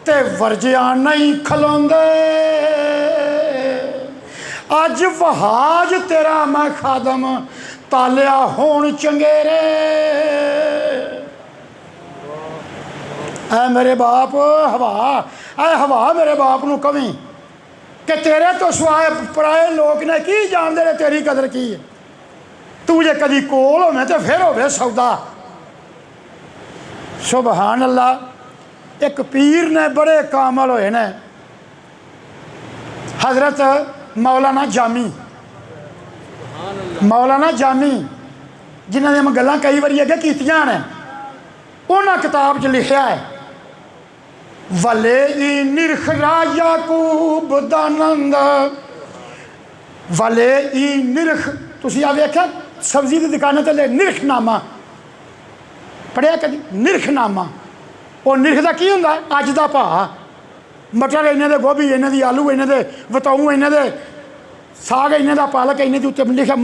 ते वर्जिया नहीं खलोंदे, अज वहाज तेरा मैं खादम तालिया होण चंगेरे। ऐ मेरे बाप हवा, ऐ हवा मेरे बाप नूं कवी कि तेरे तो सिवाए पराए लोग ने की जानते ने तेरी कदर की है। तू जे कदी कोल होवे तो फिर होवे सौदा। सुबहान अल्लाह। एक पीर ने बड़े कामल होए ने, हजरत मौलाना जामी, मौलाना जामी जिन्हों ने मैं गल्लां कई बारी अगे कीतियां ने। उन्हें किताब च लिखिया है, वले ई निरख याकूब दानंद, वले ई निरख। तुसीं आ वेख्या सब्जी की दुकान ते निरखनामा पढ़िया कभी? निरखनामा। और निरख का की हुंदा? अज दा भाव। मटर इन्ने दे, गोभी इन्ने दी, आलू इन्ने दे, बताऊ इन्ने दे, साग इन्ने दा, पालक इन्ने दी, उत्ते लिखा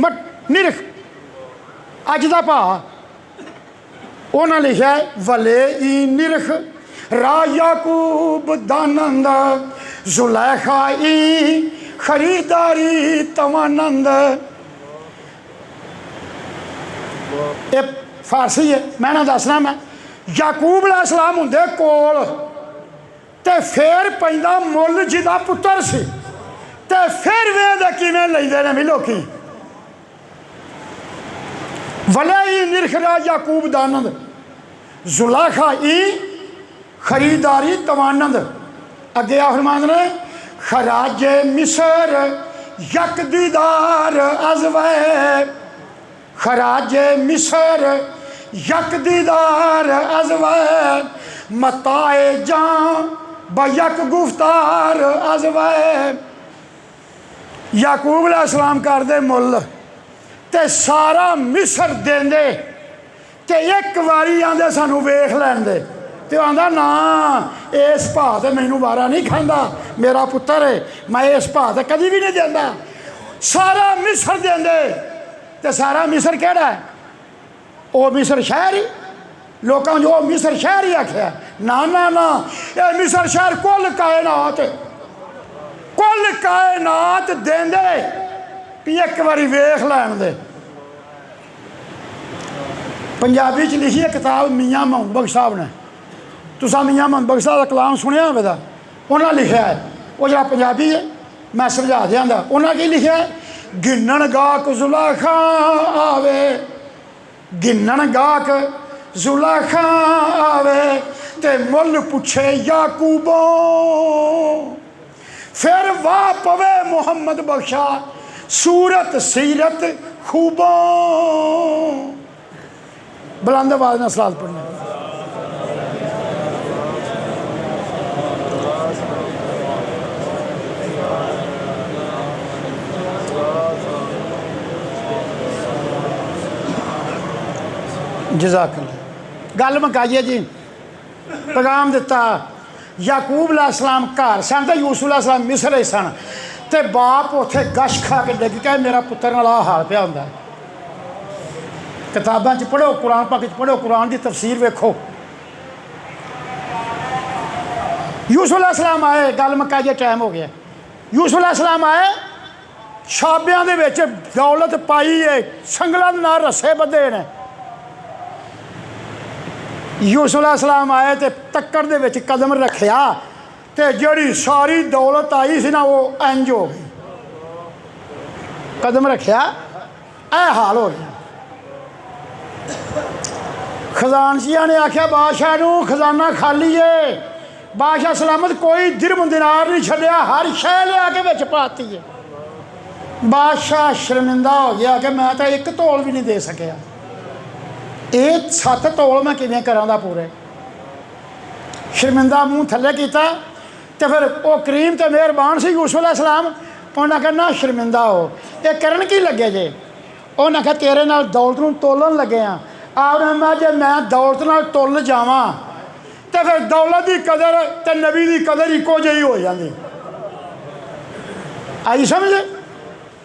निरख अज दा भाव। उन्हें लिखा वले ई निरख याकूब दानंद, जुलैखा ई खरीदारी तवानंद। ये फारसी है, मैं ना दसना। मैं याकूब अलैहिस्सलाम हुंदे कोल ते फिर पैंदा मुल जिदा पुत्र सी, ते फिर वेद किवें लैंदे ने भी लोकी। वले ई निरख याकूब दानंद, जुलैखा ई खरीदारी तवानंद। अगे फरमांदे ने खराजे मिसर यक दीदार अज़वै, खराजे मिसर यक दीदार अज़वै, मताए जां बयक गुफ्तार अज़वै। याकूब अलैहिस्सलाम करदे मुल ते सारा मिसर देंदे ते एक बारी आंदे सानू वेख लैण दे। तो आंदा ना इस भाव तो मैनू वारा नहीं खांदा, मेरा पुत्र है, मैं इस भाव तो कभी भी नहीं देंदा। सारा मिसर देंदे ते सारा मिसर केड़ा है? वो मिसर शहर ही। लोगों जो मिसर शहर ही आख्या, ना ना ना, ये मिसर शहर कुल कायनात, कुल कायनात देंदे भी एक बारी वेख लैण दे। पंजाबी च लिखी है किताब मियाँ मोहम्मद बख्श साहब ने। तुसा मियाँ मोहम्मद बख्श साहब का कलाम सुनिया होगा? उन्हें लिखा है, वो जरा पंजाबी है, मैं समझा दियांदा। उन्हें की लिखा है, गिनन गाक जुलैखा आवे, गिनन गाक जुलैखा आवे ते मुल पुछे याकूबों, फिर वाह पवे मुहम्मद बख्शा सूरत सीरत खूबों। बुलंद आवाज़ नाल सलात पढ़नी। जज़ाकल्लाह। गल मुकाइए जी, पैगाम दिता याकूब अलैहिस्सलाम घर सन तो यूसुफ अलैहिस्सलाम मिस्र सन, तो बाप उत्थे गश खा के डिग के मेरा पुत्तर नाल आ हाल पिया हुंदा। किताबां च पढ़ो, कुरान पाक च पढ़ो, कुरान की तफसीर वेखो। यूसुफ अलैहिस्सलाम आए, गल मुकाइए टाइम हो गया। यूसुफ अलैहिस्सलाम आए, छाबियां दे विच दौलत पाई है, संगलां दे नाल रस्से बधे ने। यूसुफ अलैहिस्सलाम आए तो तक्कड़ दे विच कदम रखिया, तो जिहड़ी सारी दौलत आई सी ना वो इंज हो गई। कदम रखिया ऐ हाल हो गया। खजानचियां ने आख्या बादशाह नूं खजाना खाली है। बादशाह सलामत कोई दिरम दिनार नहीं छड्डिया, हर शै लिया के विच पाती है। बादशाह शर्मिंदा हो गया कि मैं तो एक तोल भी नहीं दे सकिया, ये 7 तोल मैं किवें करां दा पूरे। शर्मिंदा मूँह थल्ले कीता, तो फिर वो करीम तो मेहरबान से यूसुफ अलैहिस्सलाम, उन्हें आख्या ना शर्मिंदा हो, ये करन की लगे जे। उन्हें आख्या तेरे नाल दौलत नूं तोलन लगे हाँ। आपने मैं जे मैं दौलत नाल तुल जावां तो फिर दौलत की कदर तो नबी की कदर इको जी हो जाती। आई समझ?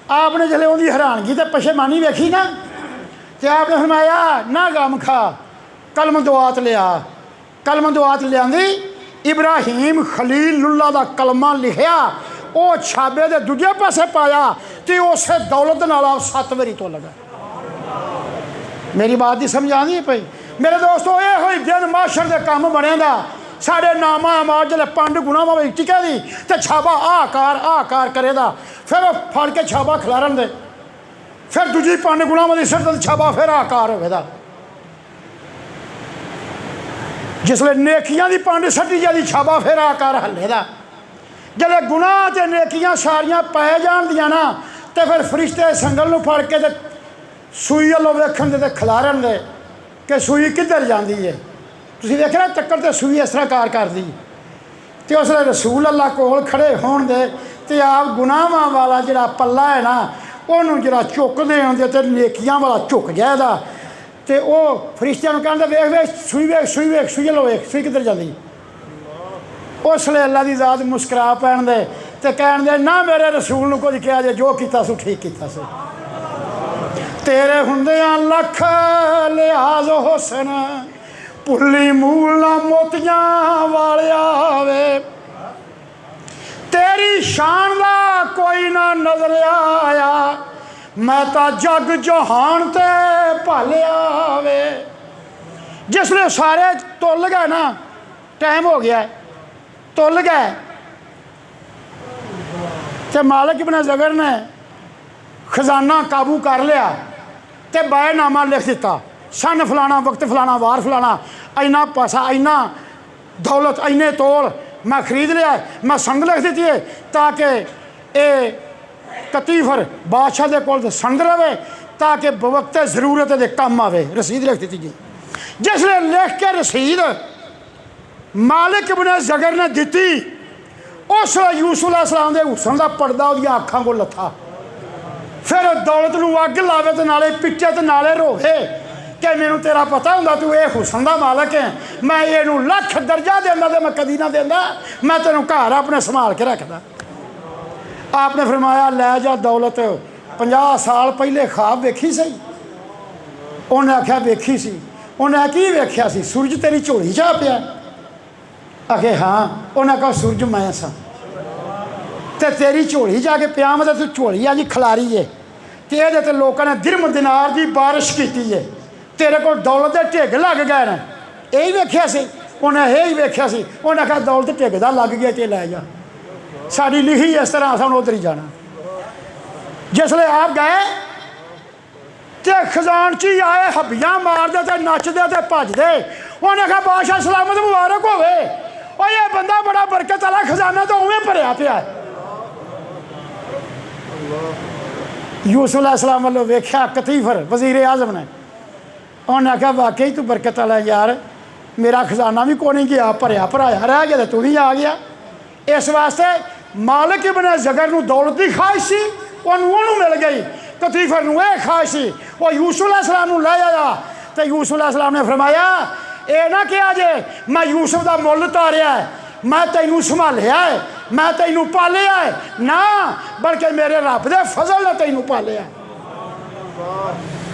आपने जल्द उहदी हैरानगी तो पशेमानी वेखी ना, तो आपने फरमाया ना गम खा, कलम दुआत लिया। कलम दुआत लियांदी, इब्राहिम खलीलुल्लाह दा कलमा लिखिया, वो छाबे दे दूजे पासे पाया, तो उस दौलत नाल 7 वारी तो लगा। मेरी बात की समझ आती पई मेरे दोस्तों? ये हुई दिन माशर के काम बनेगा। साढ़े नामा अमार जल्द 5 गुणा होवे टिके दी, तो छाबा आकार करेगा, फिर वो फड़ के छाबा खिलारन दे, फिर दूजी 5 गुणा वाली सट छाबा फिर आकार होगा। जिसले नेकियां की 5 सट्टी जाती छाबा फिर आकार हलेगा। जल्द गुनाह ते नेकियां सारियां पै जान दियां ना, तो फिर फरिश्ते संगल नूं फड़ के सूई वालों वेखन दे खिलारन दे कि सूई किधर जाती है। तुसीं वेखिया ना तक्कड़ ते सूई इस तरह कार करदी, तो उसले रसूल अल्लाह कोल खड़े होण दे, तो आप गुनाहां वाला जिहड़ा पल्ला है ना उन्होंने जरा झुकते आते तो नेकियां वाला झुक जाएगा, तो वह फरिश्तियां नूं कहंदे वेख वेख सूई वेख सूई वेख सूई लो वेख सूई किधर जाती। उसले अल्लाह की ज़ात मुस्करा पैण दे तो कहण दे ना मेरे रसूल नूं कुछ कहा जे, जो किया सू ठीक किया सू। तेरे हुंदियां लख लिहाज हुसन, पुल्ली मूल ना मोतियां वालिया वे, तेरी शान दा कोई ना नजर आया, मैं तो जग जहान ते भालिया वे। जिसले सारे तुल गए ना, टाइम हो गया, तुल गए, तो मालिक इब्न ज़गर ने खजाना काबू कर लिया, तो बैनामा लिख दिता, सन फलाना वक्त फलाना वार फलाना, इन्ना पैसा इन्ना दौलत इन्ने तोल मैं खरीद लिया, मैं संद लिख दी है ताकि ये कतीफर बादशाह के कोल संद रहे, ताकि बवक्त जरूरत के काम आवे। रसीद लिख दी जी। जिसने लिख के रसीद मालिक इब्न ज़गर ने दी, उस यूसुफ अलैहिस्सलाम के हुसन का पर्दा उहदियां अखां को लथा। फिर दौलत नूं अग लावे तो नाले पिटे तो नाले रोवे कि मैनूं तेरा पता हुंदा तू ये हुसन दा मालक है, मैं इहनूं लख दर्जा देंदा तो मैं कदी ना देंदा, मैं तेनों घर अपने संभाल के रखदा। आपने फरमाया लै जा दौलत, 50 साल पहले ख्वाब वेखी सही? उन्हें आख्या वेखी सी। उन्हें की वेख्या सी? सूरज तेरी झोली च आ पिया? आखे हाँ। उन्हें कहा सूरज मैं सा, तो तेरी झोली जाके पिया मतलब तू झोली अज खिलारी है, तो ये लोगों ने दिरम दिनार की बारिश की है, तेरे को दौलत के ढिग लग गए ने, यही वेख्या सी? उन्हें यही वेख्या सी। उन्हें आख्या दौलत ढिग का लग गया, तो लै जा, साड़ी लिखी इस तरह अस उधर ही जाना। जिसले आप गए तो खजानची आए हब्बियां मारते थे, नचते थे, भजते। उन्हें आख्या बादशाह सलामत मुबारक होवे, और ये बंदा बड़ा बरकत वाला, खजाना तो उवें भरिया पिया है। यूसुफ अलैहिस्सलाम वालों वेख्या कतीफर वजीर आजम ने, उन्हें आख्या वाकई तू बरकत वाला यार, मेरा खजाना भी कोई नहीं गया, भरया भराया रह गया, तू भी आ गया। इस वास्ते मालिक इब्न ज़गर नूं दौलत की ख्वाहिश सी, उन्होंने मिल गई। कतीफर नूं यह ख्वाहिश सी, वो यूसुफ अलैहिस्सलाम नूं लै आया। तो यूसुफ अलैहिस्सलाम ने फरमाया ये ना कहा जे मैं यूसुफ का मुल तारिया है, मैं तैनूं संभालिया है, मैं तैनूं पालिया है, ना बल्कि मेरे रब दे फजल ने तैनूं पालिया।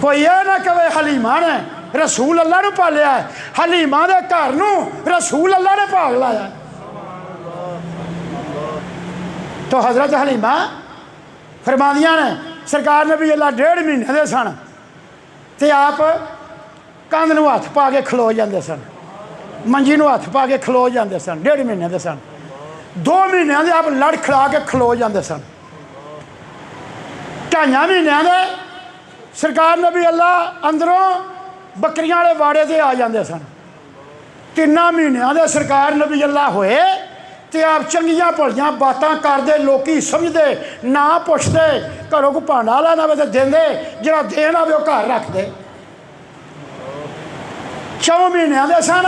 कोई ये ना कहे हलीमा ने रसूल अल्लाह ने पालिया है, हलीमा दे घर नूं रसूल अल्लाह ने भाग लाया। तो हजरत हलीमा फरमादियां ने सरकार ने भी अल्लाह 1.5 महीने दे सन, ते आप कंध नूं हथ पा के खलो जाते सन, मंजी नूं हथ पा के खलो जाते सन। 1.5 महीने दे सन, 2 महीनों के आप लड़ खड़ा के खलो जाते सन। 2.5 महीनों के सरकार ने भी अल्लाह अंदरों बकरियां वाले वाड़े से आ जाते सन। 3 महीनों के सरकार नबी अल्लाह होए तो आप चंगियां भलियां बातां करते, लोग समझते, ना पुछते, घरों को भांडा लेना हो तो देंदे, जो देना हो घर रखते। 4 महीनों के सन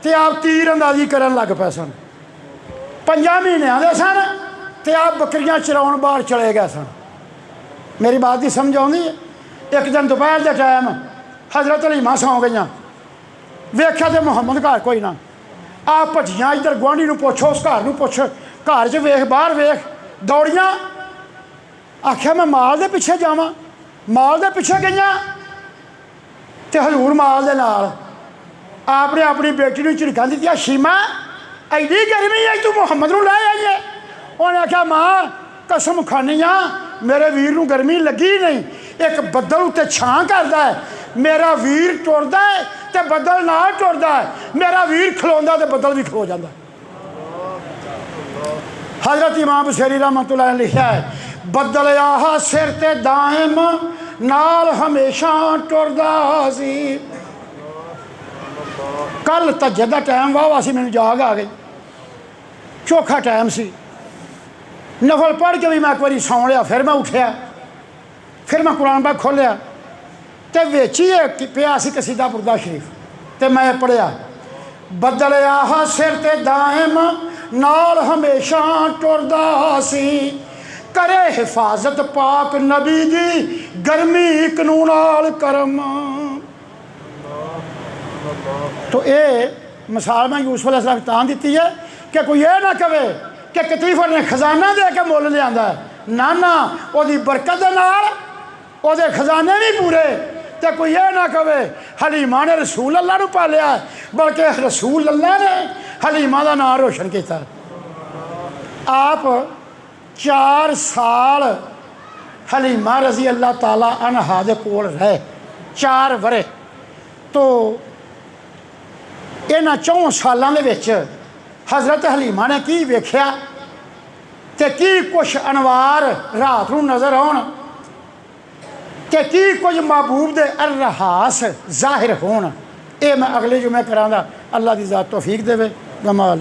तो आप तीर अंदाजी करन लग पे सन। 5 महीनों के सन तो आप बकरियां चराउण बाहर चले गए सन। मेरी बात की समझ आउंदी है। एक दिन दोपहर के टाइम हजरत हलीमा सौ गई, वेख्या तो मुहम्मद घर कोई ना। आप भजियाँ इधर गुआढ़ी नूं पुछ, उस घर नूं पुछ, घर च वेख, बाहर वेख, दौड़ियाँ। आख्या मैं माल दे पिछे जावां, माल दे पिछे गई तो हजूर माल दे नाल। आपने अपनी बेटी नूं झिड़कां दित्तियां, शीमा एडी गर्मी है तू मुहम्मद नूं लै आई है। उन्हें आख्या मां कसम खानी आ मेरे वीर नूं गर्मी लगी नहीं, एक बदल उत्ते छां करदा है, मेरा वीर टुरदा है तो बदल ना टुरदा है, मेरा वीर खलोंदा तो बदल भी खलो जांदा। हजरत इमाम बुसैरी रहमतुल्लाह अलैह लिखा है, बदल आहा सिर ते दाइम नाल हमेशा टुरदा सी। कल तजद का टाइम वाह सी, मैनूं जाग आ गई, चोखा टाइम सी। नफल पढ़ के भी मैं एक बार सौ लिया, फिर मैं उठिया, फिर मैं कुरान पाक खोलिया तो वेची पिया सी कसीदा बुरदा शरीफ, तो मैं पढ़िया बदल आहा सिर ते दाइम नाल हमेशा टुरदा सी, करे हिफाजत पाक नबी दी गर्मी कानून नाल करम। तो ये मिसाल मैं यूसुफ अलैहिस्सलाम तां दी है कि कोई ये ना कहे कि कतीफर ने खजाना दे के मुल लिया, ना ना ओदी बरकत दे नाल ओदे खजाने भी पूरे। तो कोई ये ना कहे हलीमा ने रसूल अल्लाह नूं पालिया, बल्कि रसूल अल्लाह ने हलीमा का नाम रोशन किया। आप 4 साल हलीमा रजी अल्लाह ताला अनहा दे कोल रहे, 4 वरे। तो इन्हां 4 सालों के विच हज़रत हलीमा ने की वेख्या ते की कुछ अनवार रात नूं नज़र आउण ते की कुछ महबूब दे अरहास जाहिर होण। ये मैं अगले जुमे करांगा। अल्लाह दी ज़ात तौफीक देवे। गमाल